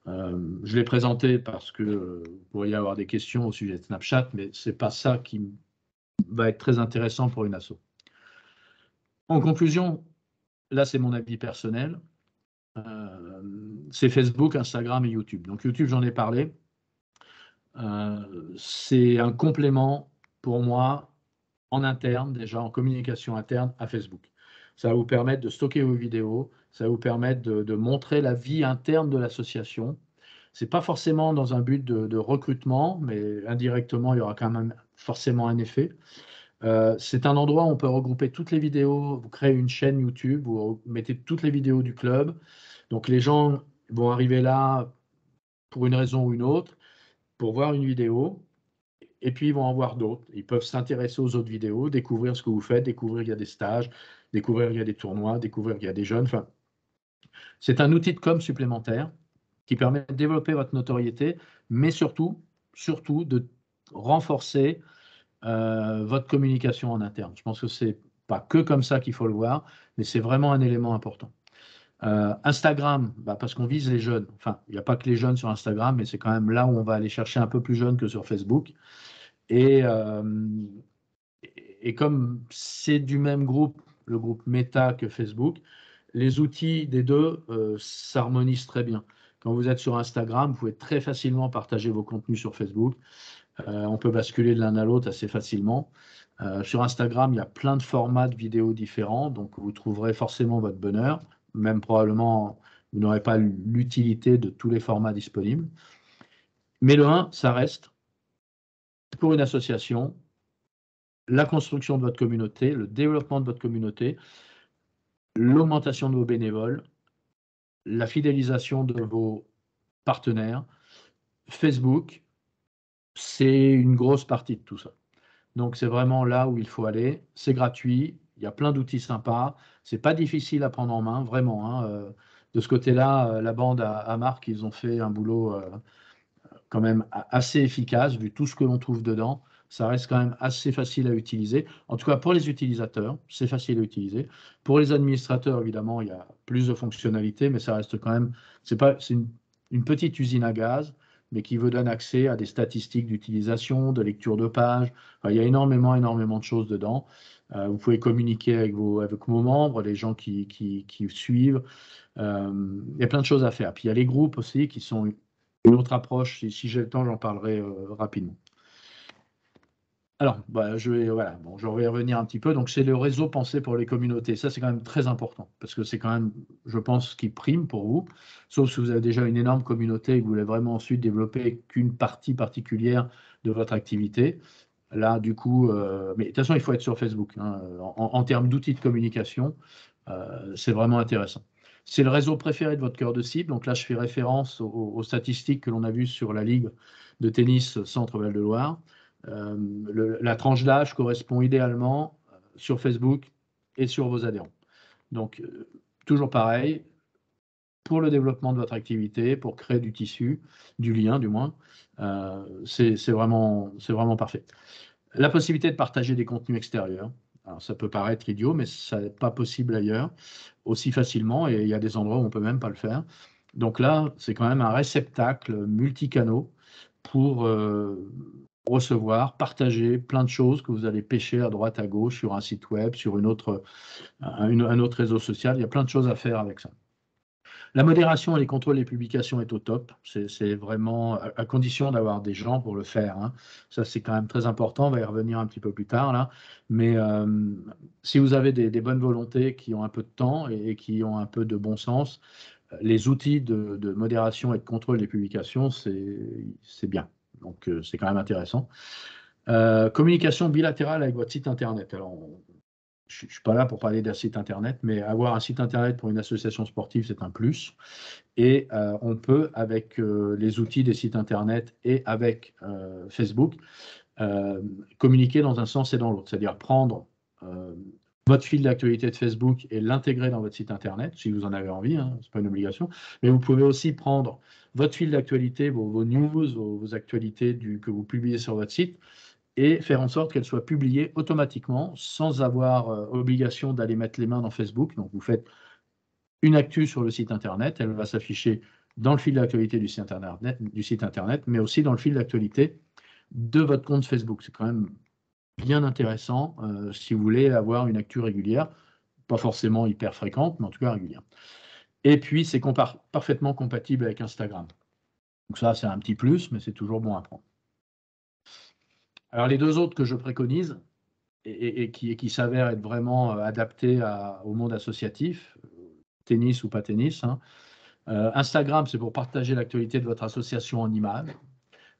Je l'ai présenté parce que vous pourriez avoir des questions au sujet de Snapchat, mais ce n'est pas ça qui va être très intéressant pour une asso. En conclusion, là, c'est mon avis personnel. C'est Facebook, Instagram et YouTube. Donc YouTube, j'en ai parlé. C'est un complément pour moi en interne, déjà en communication interne à Facebook. Ça va vous permettre de stocker vos vidéos, ça va vous permettre de montrer la vie interne de l'association. Ce n'est pas forcément dans un but de recrutement, mais indirectement, il y aura quand même forcément un effet. C'est un endroit où on peut regrouper toutes les vidéos, vous créez une chaîne YouTube, vous mettez toutes les vidéos du club. Donc les gens vont arriver là pour une raison ou une autre, pour voir une vidéo, et puis ils vont en voir d'autres. Ils peuvent s'intéresser aux autres vidéos, découvrir ce que vous faites, découvrir qu'il y a des stages, découvrir qu'il y a des tournois, découvrir qu'il y a des jeunes. Enfin, c'est un outil de com supplémentaire qui permet de développer votre notoriété, mais surtout de renforcer votre communication en interne. Je pense que ce n'est pas que comme ça qu'il faut le voir, mais c'est vraiment un élément important. Instagram, parce qu'on vise les jeunes. Enfin, il n'y a pas que les jeunes sur Instagram, mais c'est quand même là où on va aller chercher un peu plus jeunes que sur Facebook. Et, et comme c'est du même groupe, le groupe Meta que Facebook, les outils des deux s'harmonisent très bien. Quand vous êtes sur Instagram, vous pouvez très facilement partager vos contenus sur Facebook. On peut basculer de l'un à l'autre assez facilement. Sur Instagram, il y a plein de formats de vidéos différents, donc vous trouverez forcément votre bonheur. Même probablement, vous n'aurez pas l'utilité de tous les formats disponibles. Mais le 1, ça reste, pour une association, la construction de votre communauté, le développement de votre communauté, l'augmentation de vos bénévoles, la fidélisation de vos partenaires. Facebook, c'est une grosse partie de tout ça. Donc, c'est vraiment là où il faut aller. C'est gratuit, il y a plein d'outils sympas. C'est pas difficile à prendre en main, vraiment, hein. De ce côté-là, la bande à Marc, ils ont fait un boulot quand même assez efficace, vu tout ce que l'on trouve dedans. Ça reste quand même assez facile à utiliser. En tout cas, pour les utilisateurs, c'est facile à utiliser. Pour les administrateurs, évidemment, il y a plus de fonctionnalités, mais ça reste quand même, c'est une petite usine à gaz, mais qui vous donne accès à des statistiques d'utilisation, de lecture de pages. Enfin, il y a énormément de choses dedans. Vous pouvez communiquer avec vos membres, les gens qui suivent. Il y a plein de choses à faire. Puis il y a les groupes aussi qui sont une autre approche. Si j'ai le temps, j'en parlerai rapidement. Alors, je vais y revenir un petit peu. Donc, c'est le réseau pensé pour les communautés. Ça, c'est quand même très important parce que c'est quand même, je pense, ce qui prime pour vous. Sauf si vous avez déjà une énorme communauté et que vous voulez vraiment ensuite développer qu'une partie particulière de votre activité. Là, du coup, mais de toute façon, il faut être sur Facebook, hein. En termes d'outils de communication, c'est vraiment intéressant. C'est le réseau préféré de votre cœur de cible. Donc là, je fais référence aux statistiques que l'on a vues sur la Ligue de tennis Centre-Val de Loire. La tranche d'âge correspond idéalement sur Facebook et sur vos adhérents. Donc, toujours pareil, pour le développement de votre activité, pour créer du tissu, du lien du moins, c'est vraiment parfait. La possibilité de partager des contenus extérieurs. Alors, ça peut paraître idiot, mais ça n'est pas possible ailleurs aussi facilement, et il y a des endroits où on ne peut même pas le faire. Donc là, c'est quand même un réceptacle multicanaux pour recevoir, partager plein de choses que vous allez pêcher à droite, à gauche, sur un site web, sur un autre réseau social. Il y a plein de choses à faire avec ça. La modération et les contrôles des publications est au top. C'est vraiment à condition d'avoir des gens pour le faire, hein. Ça, c'est quand même très important. On va y revenir un petit peu plus tard, là. Mais si vous avez des bonnes volontés qui ont un peu de temps et qui ont un peu de bon sens, les outils de modération et de contrôle des publications, c'est bien. Donc, c'est quand même intéressant. Communication bilatérale avec votre site Internet. Alors, je ne suis pas là pour parler d'un site Internet, mais avoir un site Internet pour une association sportive, c'est un plus. Et on peut, avec les outils des sites Internet et avec Facebook, communiquer dans un sens et dans l'autre. C'est-à-dire prendre votre fil d'actualité de Facebook et l'intégrer dans votre site Internet, si vous en avez envie, hein, ce n'est pas une obligation. Mais vous pouvez aussi prendre votre fil d'actualité, vos news, vos actualités que vous publiez sur votre site, et faire en sorte qu'elles soient publiées automatiquement, sans avoir obligation d'aller mettre les mains dans Facebook. Donc, vous faites une actu sur le site Internet, elle va s'afficher dans le fil d'actualité du site Internet, mais aussi dans le fil d'actualité de votre compte Facebook. C'est quand même bien intéressant si vous voulez avoir une actu régulière, pas forcément hyper fréquente, mais en tout cas régulière. Et puis, c'est parfaitement compatible avec Instagram. Donc ça, c'est un petit plus, mais c'est toujours bon à prendre. Alors, les deux autres que je préconise, et qui s'avèrent être vraiment adaptés au monde associatif, tennis ou pas tennis, hein. Instagram, c'est pour partager l'actualité de votre association en images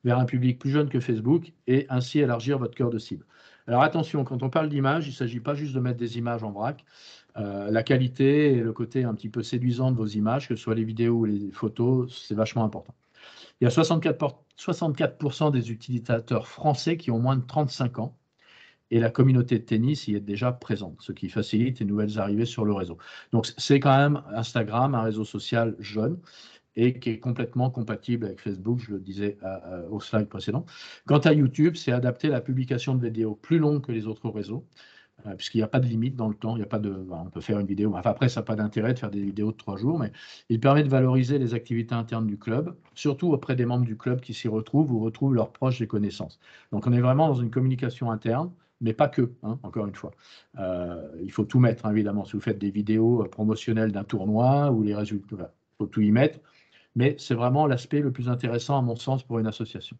vers un public plus jeune que Facebook et ainsi élargir votre cœur de cible. Alors attention, quand on parle d'images, il ne s'agit pas juste de mettre des images en vrac. La qualité et le côté un petit peu séduisant de vos images, que ce soit les vidéos ou les photos, c'est vachement important. Il y a 64% des utilisateurs français qui ont moins de 35 ans et la communauté de tennis y est déjà présente, ce qui facilite les nouvelles arrivées sur le réseau. Donc c'est quand même Instagram, un réseau social jeune et qui est complètement compatible avec Facebook, je le disais au slide précédent. Quant à YouTube, c'est adapter la publication de vidéos plus longues que les autres réseaux. puisqu'il n'y a pas de limite dans le temps, il y a pas de, on peut faire une vidéo, enfin après ça n'a pas d'intérêt de faire des vidéos de 3 jours, mais il permet de valoriser les activités internes du club, surtout auprès des membres du club qui s'y retrouvent ou retrouvent leurs proches et connaissances. Donc on est vraiment dans une communication interne, mais pas que, hein, encore une fois. Il faut tout mettre, hein, évidemment, si vous faites des vidéos promotionnelles d'un tournoi ou les résultats, il faut tout y mettre, mais c'est vraiment l'aspect le plus intéressant à mon sens pour une association.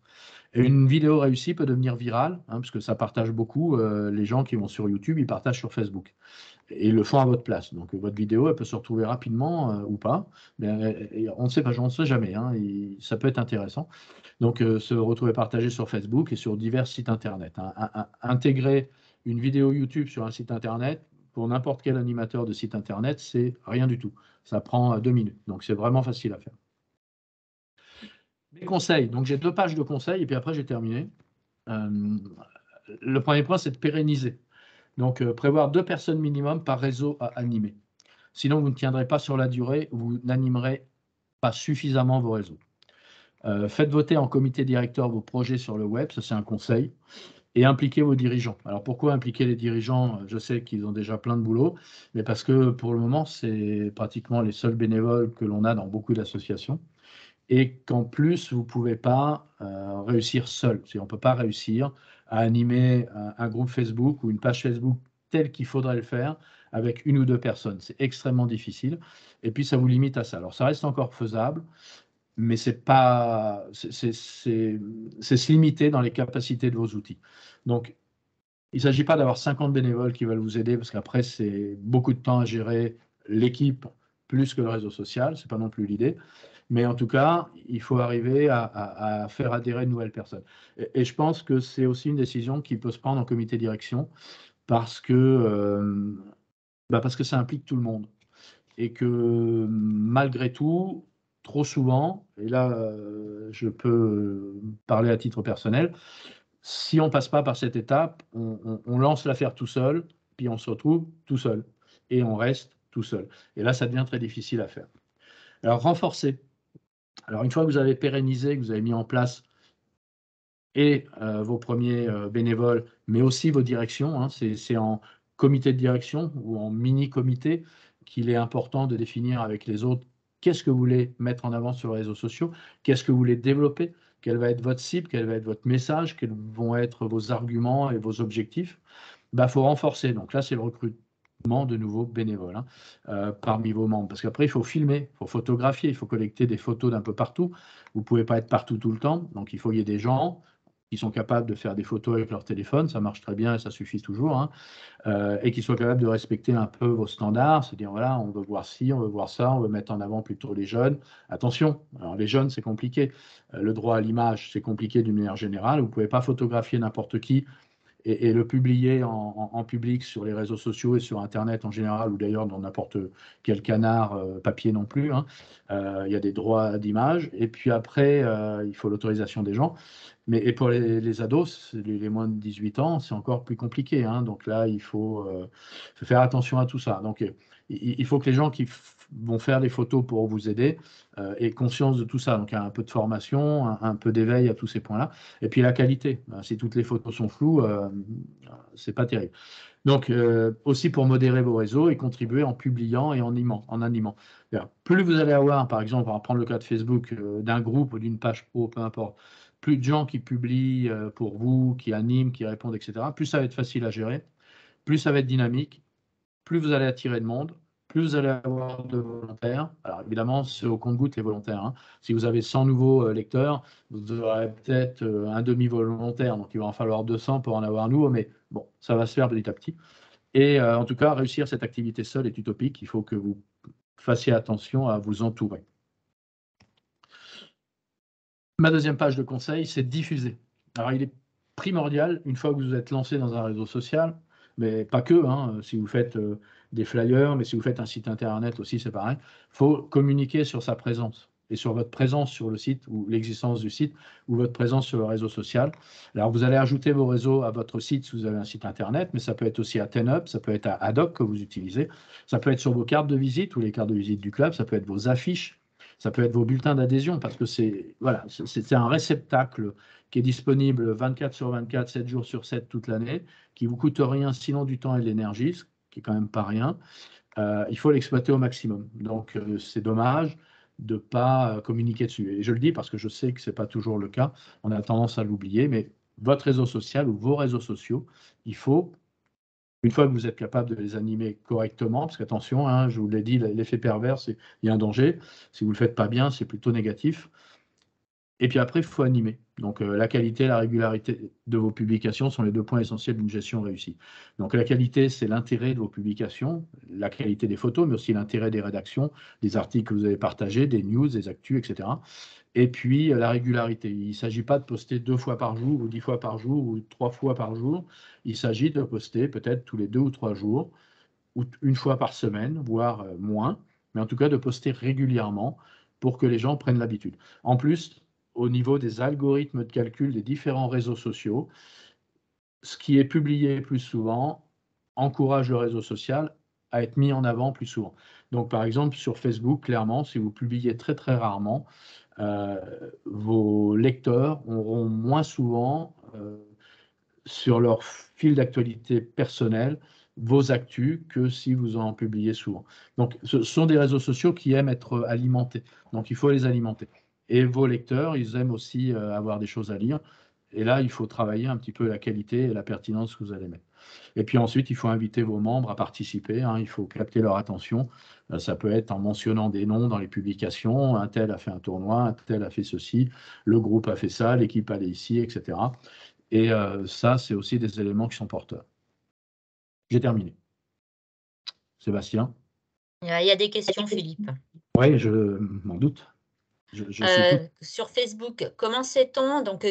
Et une vidéo réussie peut devenir virale, hein, parce que ça partage beaucoup. Les gens qui vont sur YouTube, ils partagent sur Facebook. Et ils le font à votre place. Donc votre vidéo, elle peut se retrouver rapidement ou pas. Mais on ne sait pas, on ne sait jamais. Hein, ça peut être intéressant. Donc se retrouver partagé sur Facebook et sur divers sites Internet. Hein. Intégrer une vidéo YouTube sur un site Internet, pour n'importe quel animateur de site Internet, c'est rien du tout. Ça prend 2 minutes. Donc c'est vraiment facile à faire. Mes conseils, donc j'ai 2 pages de conseils et puis après j'ai terminé. Le premier point, c'est de pérenniser. Donc prévoir 2 personnes minimum par réseau à animer. Sinon, vous ne tiendrez pas sur la durée, vous n'animerez pas suffisamment vos réseaux. Faites voter en comité directeur vos projets sur le web, ça c'est un conseil, et impliquez vos dirigeants. Alors pourquoi impliquer les dirigeants? Je sais qu'ils ont déjà plein de boulot, mais parce que pour le moment, c'est pratiquement les seuls bénévoles que l'on a dans beaucoup d'associations. Et qu'en plus, vous ne pouvez pas réussir seul. On ne peut pas réussir à animer un groupe Facebook ou une page Facebook tel qu'il faudrait le faire avec 1 ou 2 personnes. C'est extrêmement difficile. Et puis, ça vous limite à ça. Alors, ça reste encore faisable, mais c'est se limiter dans les capacités de vos outils. Donc, il ne s'agit pas d'avoir 50 bénévoles qui veulent vous aider, parce qu'après, c'est beaucoup de temps à gérer l'équipe plus que le réseau social. Ce n'est pas non plus l'idée. Mais en tout cas, il faut arriver à faire adhérer de nouvelles personnes. Et je pense que c'est aussi une décision qui peut se prendre en comité de direction parce que ça implique tout le monde. Et que malgré tout, trop souvent, et là je peux parler à titre personnel, si on ne passe pas par cette étape, on lance l'affaire tout seul, puis on se retrouve tout seul. Et on reste tout seul. Et là, ça devient très difficile à faire. Alors, renforcer. Alors, une fois que vous avez pérennisé, que vous avez mis en place et vos premiers bénévoles, mais aussi vos directions, hein, c'est en comité de direction ou en mini-comité qu'il est important de définir avec les autres qu'est-ce que vous voulez mettre en avant sur les réseaux sociaux, qu'est-ce que vous voulez développer, quelle va être votre cible, quel va être votre message, quels vont être vos arguments et vos objectifs. Il faut renforcer. Donc là, c'est le recrutement de nouveaux bénévoles parmi vos membres. Parce qu'après, il faut filmer, il faut photographier, il faut collecter des photos d'un peu partout. Vous ne pouvez pas être partout tout le temps. Donc, il faut qu'il y ait des gens qui sont capables de faire des photos avec leur téléphone. Ça marche très bien et ça suffit toujours. Hein. Et qui soient capables de respecter un peu vos standards, se dire voilà, on veut voir ci, on veut voir ça, on veut mettre en avant plutôt les jeunes. Attention, alors les jeunes, c'est compliqué. Le droit à l'image, c'est compliqué d'une manière générale. Vous ne pouvez pas photographier n'importe qui et le publier en public sur les réseaux sociaux et sur Internet en général, ou d'ailleurs dans n'importe quel canard papier non plus. Hein. Il y a des droits d'image. Et puis après, il faut l'autorisation des gens. Et pour les ados, les moins de 18 ans, c'est encore plus compliqué. Hein. Donc là, il faut faire attention à tout ça. Donc il faut que les gens qui vont faire les photos pour vous aider aient conscience de tout ça. Donc il y a un peu de formation, un peu d'éveil à tous ces points-là. Et puis la qualité. Si toutes les photos sont floues, c'est pas terrible. Donc aussi pour modérer vos réseaux et contribuer en publiant et en animant. Plus vous allez avoir, par exemple, on va prendre le cas de Facebook, d'un groupe ou d'une page pro, peu importe, plus de gens qui publient pour vous, qui animent, qui répondent, etc., plus ça va être facile à gérer, plus ça va être dynamique, plus vous allez attirer de monde, plus vous allez avoir de volontaires. Alors évidemment, c'est au compte-gouttes les volontaires. Hein. Si vous avez 100 nouveaux lecteurs, vous aurez peut-être un demi-volontaire, donc il va en falloir 200 pour en avoir un nouveau, mais bon, ça va se faire petit à petit. Et en tout cas, réussir cette activité seule est utopique. Il faut que vous fassiez attention à vous entourer. Ma deuxième page de conseil, c'est diffuser. Alors, il est primordial, une fois que vous êtes lancé dans un réseau social, mais pas que, hein, si vous faites des flyers, mais si vous faites un site internet aussi, c'est pareil, il faut communiquer sur sa présence et sur votre présence sur le site ou l'existence du site ou votre présence sur le réseau social. Alors, vous allez ajouter vos réseaux à votre site si vous avez un site internet, mais ça peut être aussi à TenUp, ça peut être à Adoc que vous utilisez, ça peut être sur vos cartes de visite ou les cartes de visite du club, ça peut être vos affiches, Ça peut être vos bulletins d'adhésion parce que c'est voilà, c'est un réceptacle qui est disponible 24 sur 24, 7 jours sur 7 toute l'année, qui vous coûte rien sinon du temps et de l'énergie, ce qui est quand même pas rien. Il faut l'exploiter au maximum. Donc, c'est dommage de ne pas communiquer dessus. Et je le dis parce que je sais que ce n'est pas toujours le cas. On a tendance à l'oublier, mais votre réseau social ou vos réseaux sociaux, il faut, une fois que vous êtes capable de les animer correctement, parce qu'attention, hein, je vous l'ai dit, l'effet pervers, il y a un danger. Si vous ne le faites pas bien, c'est plutôt négatif. Et puis après, il faut animer. Donc, la qualité et la régularité de vos publications sont les 2 points essentiels d'une gestion réussie. Donc, la qualité, c'est l'intérêt de vos publications, la qualité des photos, mais aussi l'intérêt des rédactions, des articles que vous avez partagés, des news, des actus, etc. Et puis, la régularité. Il ne s'agit pas de poster 2 fois par jour, ou 10 fois par jour, ou 3 fois par jour. Il s'agit de poster peut-être tous les 2 ou 3 jours, ou une fois par semaine, voire moins, mais en tout cas de poster régulièrement pour que les gens prennent l'habitude. En plus, au niveau des algorithmes de calcul des différents réseaux sociaux, ce qui est publié plus souvent encourage le réseau social à être mis en avant plus souvent. Donc, par exemple, sur Facebook, clairement, si vous publiez très très rarement, vos lecteurs auront moins souvent sur leur fil d'actualité personnel vos actus que si vous en publiez souvent. Donc, ce sont des réseaux sociaux qui aiment être alimentés. Donc, il faut les alimenter. Et vos lecteurs, ils aiment aussi avoir des choses à lire. Et là, il faut travailler un petit peu la qualité et la pertinence que vous allez mettre. Et puis ensuite, il faut inviter vos membres à participer. Hein, il faut capter leur attention. Ça peut être en mentionnant des noms dans les publications. Un tel a fait un tournoi, un tel a fait ceci, le groupe a fait ça, l'équipe allait ici, etc. Et ça, c'est aussi des éléments qui sont porteurs. J'ai terminé. Sébastien? Il y a des questions, Philippe. Oui, je m'en doute. Je sais tout. Sur Facebook, comment sait-on, donc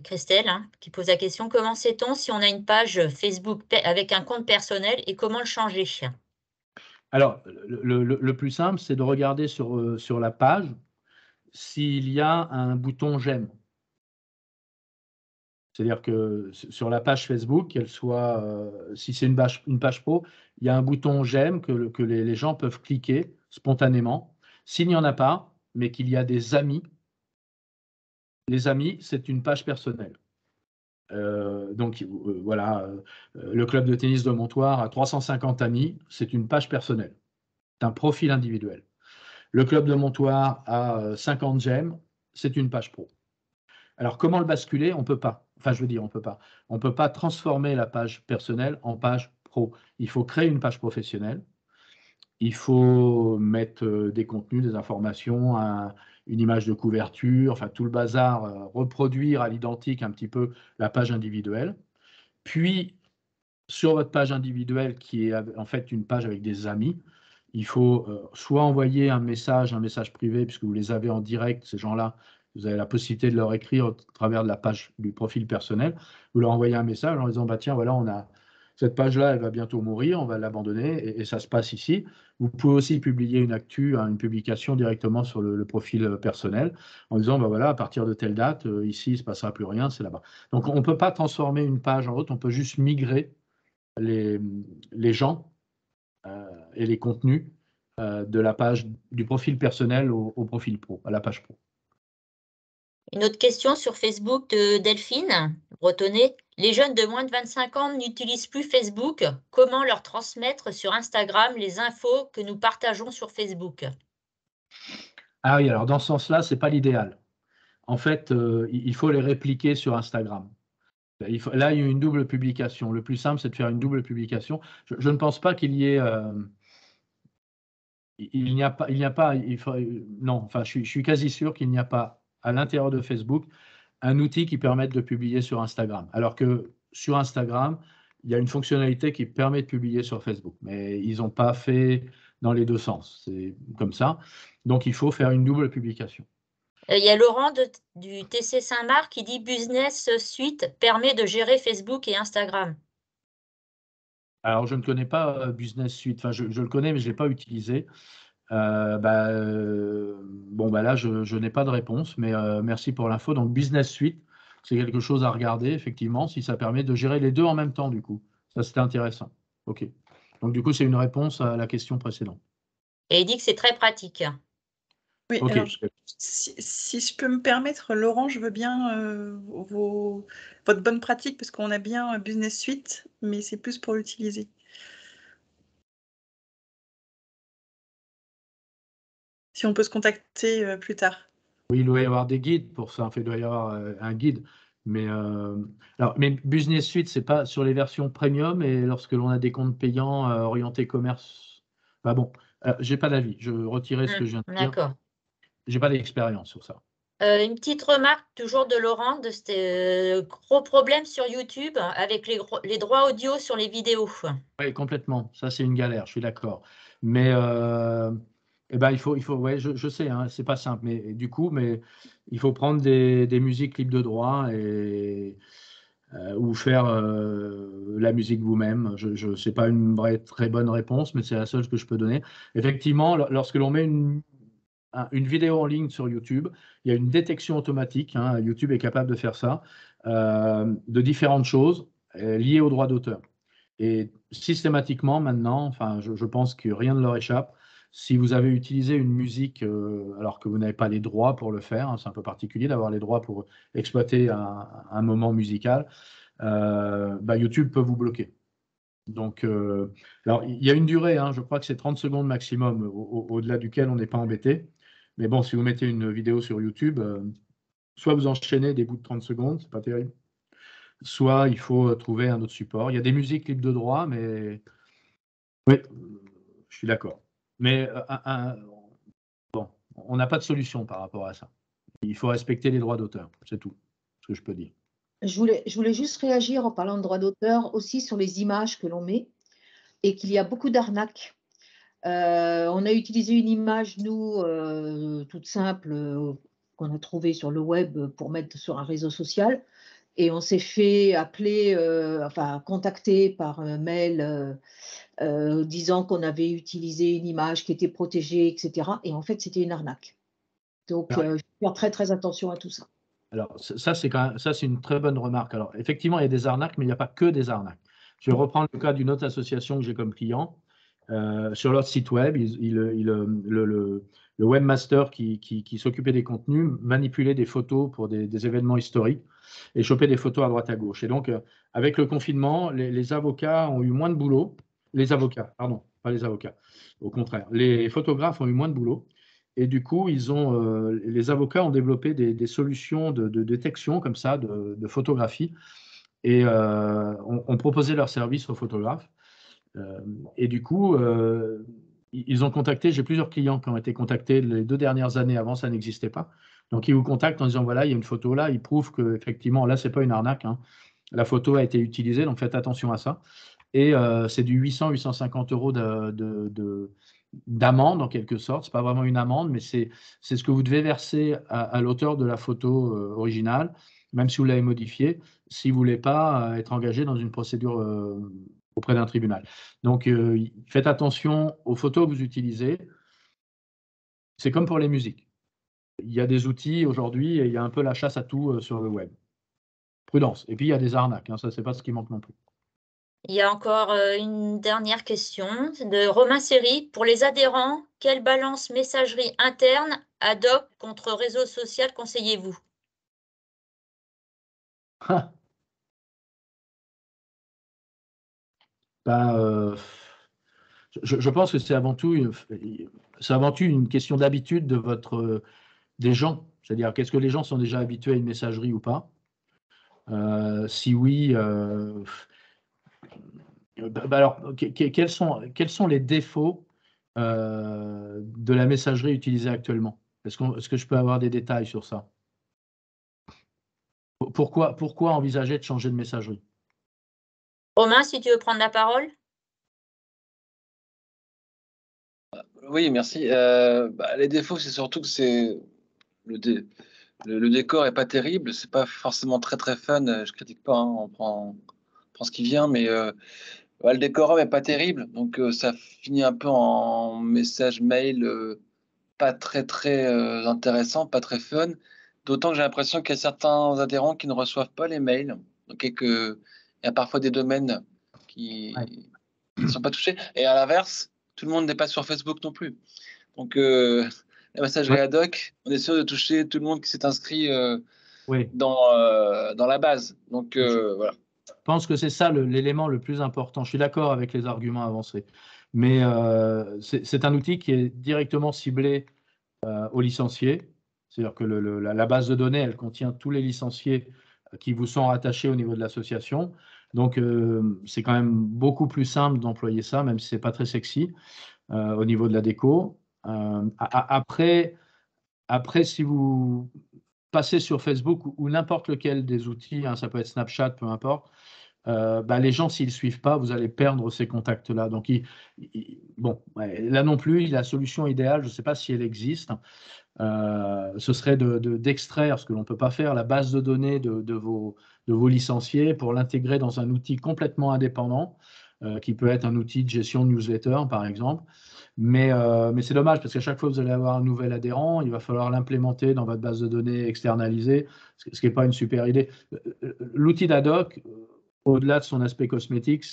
Christelle hein, qui pose la question, comment sait-on si on a une page Facebook avec un compte personnel et comment le changer? Alors, le plus simple, c'est de regarder sur la page s'il y a un bouton j'aime. C'est-à-dire que sur la page Facebook, qu'elle soit, si c'est une page pro, il y a un bouton j'aime que les gens peuvent cliquer spontanément. S'il n'y en a pas, mais qu'il y a des amis, les amis, c'est une page personnelle. Donc voilà, le club de tennis de Montoire a 350 amis, c'est une page personnelle, c'est un profil individuel. Le club de Montoire a 50 j'aime, c'est une page pro. Alors, comment le basculer? On ne peut pas. Enfin, je veux dire, on ne peut pas. On ne peut pas transformer la page personnelle en page pro. Il faut créer une page professionnelle. Il faut mettre des contenus, des informations, une image de couverture, enfin tout le bazar, reproduire à l'identique un petit peu la page individuelle. Puis, sur votre page individuelle, qui est en fait une page avec des amis, il faut soit envoyer un message privé, puisque vous les avez en direct, ces gens-là, vous avez la possibilité de leur écrire au travers de la page du profil personnel. Vous leur envoyez un message en disant, bah, tiens, voilà, on a cette page-là, elle va bientôt mourir, on va l'abandonner, et ça se passe ici. Vous pouvez aussi publier une actu, une publication directement sur le profil personnel, en disant, bah, voilà, à partir de telle date, ici, il ne se passera plus rien, c'est là-bas. Donc, on ne peut pas transformer une page en autre, on peut juste migrer les gens et les contenus de la page du profil personnel au profil pro, à la page pro. Une autre question sur Facebook de Delphine Bretonnet. Les jeunes de moins de 25 ans n'utilisent plus Facebook. Comment leur transmettre sur Instagram les infos que nous partageons sur Facebook? Ah oui, alors dans ce sens-là, ce n'est pas l'idéal. En fait, il faut les répliquer sur Instagram. Là, il y a une double publication. Le plus simple, c'est de faire une double publication. Je ne pense pas qu'il y ait... il n'y a pas, non, enfin, je suis quasi sûr qu'il n'y a pas à l'intérieur de Facebook un outil qui permette de publier sur Instagram. Alors que sur Instagram, il y a une fonctionnalité qui permet de publier sur Facebook, mais ils n'ont pas fait dans les 2 sens. C'est comme ça. Donc, il faut faire une double publication. Il y a Laurent du TC Saint-Marc qui dit Business Suite permet de gérer Facebook et Instagram. Alors, je ne connais pas Business Suite. Enfin, je le connais, mais je ne l'ai pas utilisé. Bon, là, je n'ai pas de réponse, mais merci pour l'info. Donc, Business Suite, c'est quelque chose à regarder, effectivement, si ça permet de gérer les deux en même temps, du coup. Ça, c'était intéressant. OK. Donc, du coup, c'est une réponse à la question précédente. Et il dit que c'est très pratique. Oui, Ok. alors, si je peux me permettre, Laurent, je veux bien votre bonne pratique, parce qu'on a bien Business Suite, mais c'est plus pour l'utiliser. Si on peut se contacter plus tard. Oui, il doit y avoir des guides pour ça. En fait, il doit y avoir un guide. Mais, mais Business Suite, c'est pas sur les versions premium et lorsque l'on a des comptes payants orientés commerce. Bah bon, j'ai pas d'avis. Je retirais ce que je viens de dire. D'accord. J'ai pas d'expérience sur ça. Une petite remarque toujours de Laurent, de ce gros problème sur YouTube avec les droits audio sur les vidéos. Oui, complètement. Ça, c'est une galère, je suis d'accord. Mais eh ben, ouais, je sais, hein, c'est pas simple. Mais du coup, il faut prendre des musiques libres de droit ou faire la musique vous-même. C'est pas une très bonne réponse, mais c'est la seule que je peux donner. Effectivement, lorsque l'on met une vidéo en ligne sur YouTube, il y a une détection automatique, hein, YouTube est capable de faire ça, de différentes choses liées aux droits d'auteur. Et systématiquement maintenant, enfin, je pense que rien ne leur échappe. Si vous avez utilisé une musique alors que vous n'avez pas les droits pour le faire, hein, c'est un peu particulier d'avoir les droits pour exploiter un moment musical, bah, YouTube peut vous bloquer. Donc, alors, il y a une durée, hein, je crois que c'est 30 secondes maximum, au-delà duquel on n'est pas embêté. Mais bon, si vous mettez une vidéo sur YouTube, soit vous enchaînez des bouts de 30 secondes, c'est pas terrible, soit il faut trouver un autre support. Il y a des musiques libres de droit, mais oui, je suis d'accord. Mais bon, on n'a pas de solution par rapport à ça. Il faut respecter les droits d'auteur, c'est tout ce que je peux dire. Je voulais juste réagir en parlant de droit d'auteur aussi sur les images que l'on met et qu'il y a beaucoup d'arnaques. On a utilisé une image, nous, toute simple, qu'on a trouvée sur le web pour mettre sur un réseau social. Et on s'est fait appeler, enfin contacter par mail disant qu'on avait utilisé une image qui était protégée, etc. Et en fait, c'était une arnaque. Donc, Ouais. je vais faire très, très attention à tout ça. Alors, ça, c'est une très bonne remarque. Alors, effectivement, il y a des arnaques, mais il n'y a pas que des arnaques. Je vais reprendre le cas d'une autre association que j'ai comme client. Sur leur site web, le webmaster qui s'occupait des contenus manipulait des photos pour des événements historiques et chopait des photos à droite à gauche. Et donc, avec le confinement, les avocats ont eu moins de boulot. Les avocats, pardon, pas les avocats. Au contraire, les photographes ont eu moins de boulot. Et du coup, les avocats ont développé des solutions de détection comme ça, de photographie, et ont proposé leur service aux photographes. Et du coup, ils ont contacté, j'ai plusieurs clients qui ont été contactés les 2 dernières années, avant ça n'existait pas. Donc ils vous contactent en disant voilà, il y a une photo là, ils prouvent qu'effectivement, là, ce n'est pas une arnaque, hein. La photo a été utilisée, donc faites attention à ça. Et c'est du 800-850 euros d'amende en quelque sorte. Ce n'est pas vraiment une amende, mais c'est ce que vous devez verser à l'auteur de la photo originale, même si vous l'avez modifiée, si vous ne voulez pas être engagé dans une procédure auprès d'un tribunal. Donc, faites attention aux photos que vous utilisez. C'est comme pour les musiques. Il y a des outils aujourd'hui et il y a un peu la chasse à tout sur le web. Prudence. Et puis, il y a des arnaques, hein, ça, c'est pas ce qui manque non plus. Il y a encore une dernière question de Romain Seri. Pour les adhérents, quelle balance messagerie interne ad hoc contre réseau social conseillez-vous? Ben, je pense que c'est avant tout une question d'habitude des gens. C'est-à-dire, qu'est-ce que les gens sont déjà habitués à une messagerie ou pas? Si oui, alors, quels sont les défauts de la messagerie utilisée actuellement? Est-ce que je peux avoir des détails sur ça? Pourquoi envisager de changer de messagerie? Romain, si tu veux prendre la parole. Oui, merci. Les défauts, c'est surtout que le décor est pas terrible. C'est pas forcément très très fun. Je critique pas, hein, on prend ce qui vient, mais le décorum est pas terrible. Donc ça finit un peu en message mail pas très très intéressant, pas très fun. D'autant que j'ai l'impression qu'il y a certains adhérents qui ne reçoivent pas les mails. Donc il y a parfois des domaines qui ne sont pas touchés. Et à l'inverse, tout le monde n'est pas sur Facebook non plus. Donc, la messagerie ad hoc, on est sûr de toucher tout le monde qui s'est inscrit Oui. dans la base. Donc, voilà. Je pense que c'est ça l'élément le plus important. Je suis d'accord avec les arguments avancés. Mais c'est un outil qui est directement ciblé aux licenciés. C'est-à-dire que la base de données, elle contient tous les licenciés qui vous sont rattachés au niveau de l'association. Donc, c'est quand même beaucoup plus simple d'employer ça, même si ce n'est pas très sexy au niveau de la déco. Après, si vous passez sur Facebook ou n'importe lequel des outils, hein, ça peut être Snapchat, peu importe, les gens, s'ils ne suivent pas, vous allez perdre ces contacts-là. Donc, bon, là non plus, la solution idéale, je ne sais pas si elle existe, ce serait d'extraire, ce que l'on ne peut pas faire, la base de données de vos licenciés pour l'intégrer dans un outil complètement indépendant, qui peut être un outil de gestion de newsletter, par exemple. Mais c'est dommage parce qu'à chaque fois que vous allez avoir un nouvel adhérent, il va falloir l'implémenter dans votre base de données externalisée, ce qui n'est pas une super idée. L'outil d'Ad-Hoc, au-delà de son aspect cosmétique,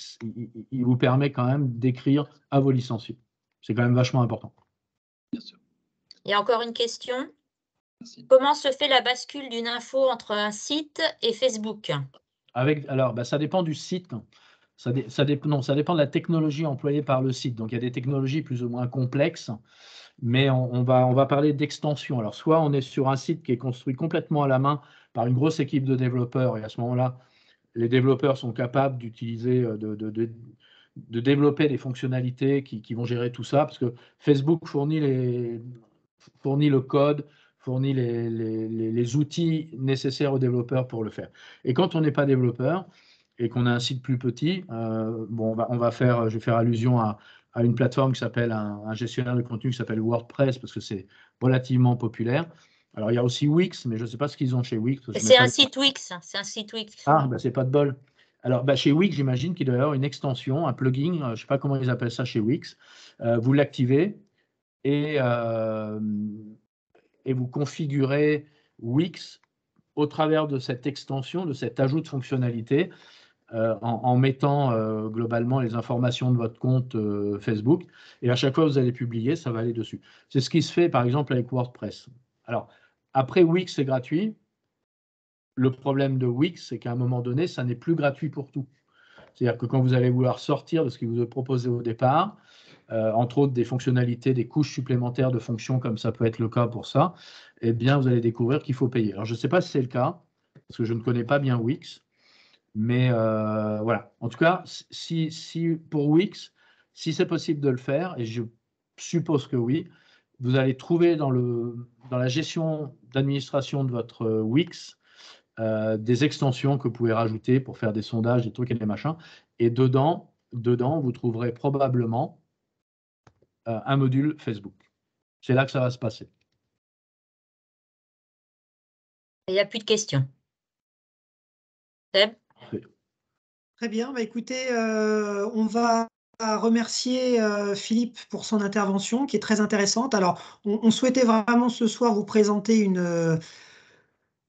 il vous permet quand même d'écrire à vos licenciés. C'est quand même vachement important. Bien sûr. Il y a encore une question. Merci. Comment se fait la bascule d'une info entre un site et Facebook? Alors, ça dépend du site. Ça dépend de la technologie employée par le site. Donc, il y a des technologies plus ou moins complexes, mais on va parler d'extension. Alors, soit on est sur un site qui est construit complètement à la main par une grosse équipe de développeurs, et à ce moment-là, les développeurs sont capables d'utiliser, de développer des fonctionnalités qui vont gérer tout ça, parce que Facebook fournit le code, fournit les outils nécessaires aux développeurs pour le faire. Et quand on n'est pas développeur et qu'on a un site plus petit, je vais faire allusion à une plateforme qui s'appelle un gestionnaire de contenu qui s'appelle WordPress, parce que c'est relativement populaire. Alors, il y a aussi Wix, mais je ne sais pas ce qu'ils ont chez Wix. C'est un site Wix. C'est un site Wix. Ah, c'est pas de bol. Alors, chez Wix, j'imagine qu'il doit y avoir une extension, un plugin, je ne sais pas comment ils appellent ça chez Wix. Vous l'activez et vous configurez Wix au travers de cette extension, de cet ajout de fonctionnalité, en mettant globalement les informations de votre compte Facebook. Et à chaque fois que vous allez publier, ça va aller dessus. C'est ce qui se fait, par exemple, avec WordPress. Alors, après, Wix, c'est gratuit. Le problème de Wix, c'est qu'à un moment donné, ça n'est plus gratuit pour tout. C'est-à-dire que quand vous allez vouloir sortir de ce qu'il vous est proposé au départ, entre autres des fonctionnalités, des couches supplémentaires de fonctions, comme ça peut être le cas pour ça, eh bien, vous allez découvrir qu'il faut payer. Alors, je ne sais pas si c'est le cas, parce que je ne connais pas bien Wix, mais voilà. En tout cas, si pour Wix, si c'est possible de le faire, et je suppose que oui, vous allez trouver dans la gestion d'administration de votre Wix des extensions que vous pouvez rajouter pour faire des sondages, des trucs et des machins. Et dedans, vous trouverez probablement un module Facebook. C'est là que ça va se passer. Il n'y a plus de questions. Seb ? Très bien. Écoutez, on va remercier Philippe pour son intervention qui est très intéressante. Alors, on souhaitait vraiment ce soir vous présenter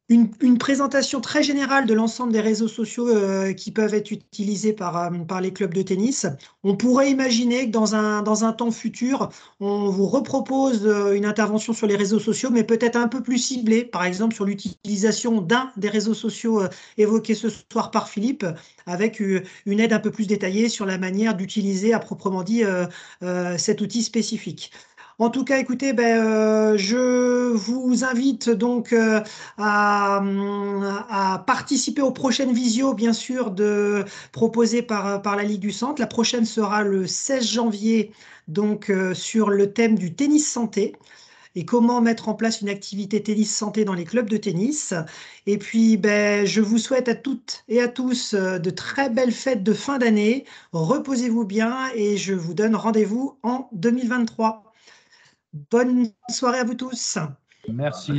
une présentation très générale de l'ensemble des réseaux sociaux qui peuvent être utilisés par les clubs de tennis. On pourrait imaginer que dans un temps futur, on vous repropose une intervention sur les réseaux sociaux, mais peut-être un peu plus ciblée, par exemple sur l'utilisation d'un des réseaux sociaux évoqués ce soir par Philippe, avec une aide un peu plus détaillée sur la manière d'utiliser à proprement dit cet outil spécifique. En tout cas, écoutez, je vous invite donc à participer aux prochaines visios, bien sûr, proposées par la Ligue du Centre. La prochaine sera le 16 janvier, donc sur le thème du tennis santé et comment mettre en place une activité tennis santé dans les clubs de tennis. Et puis, je vous souhaite à toutes et à tous de très belles fêtes de fin d'année. Reposez-vous bien et je vous donne rendez-vous en 2023. Bonne soirée à vous tous. Merci.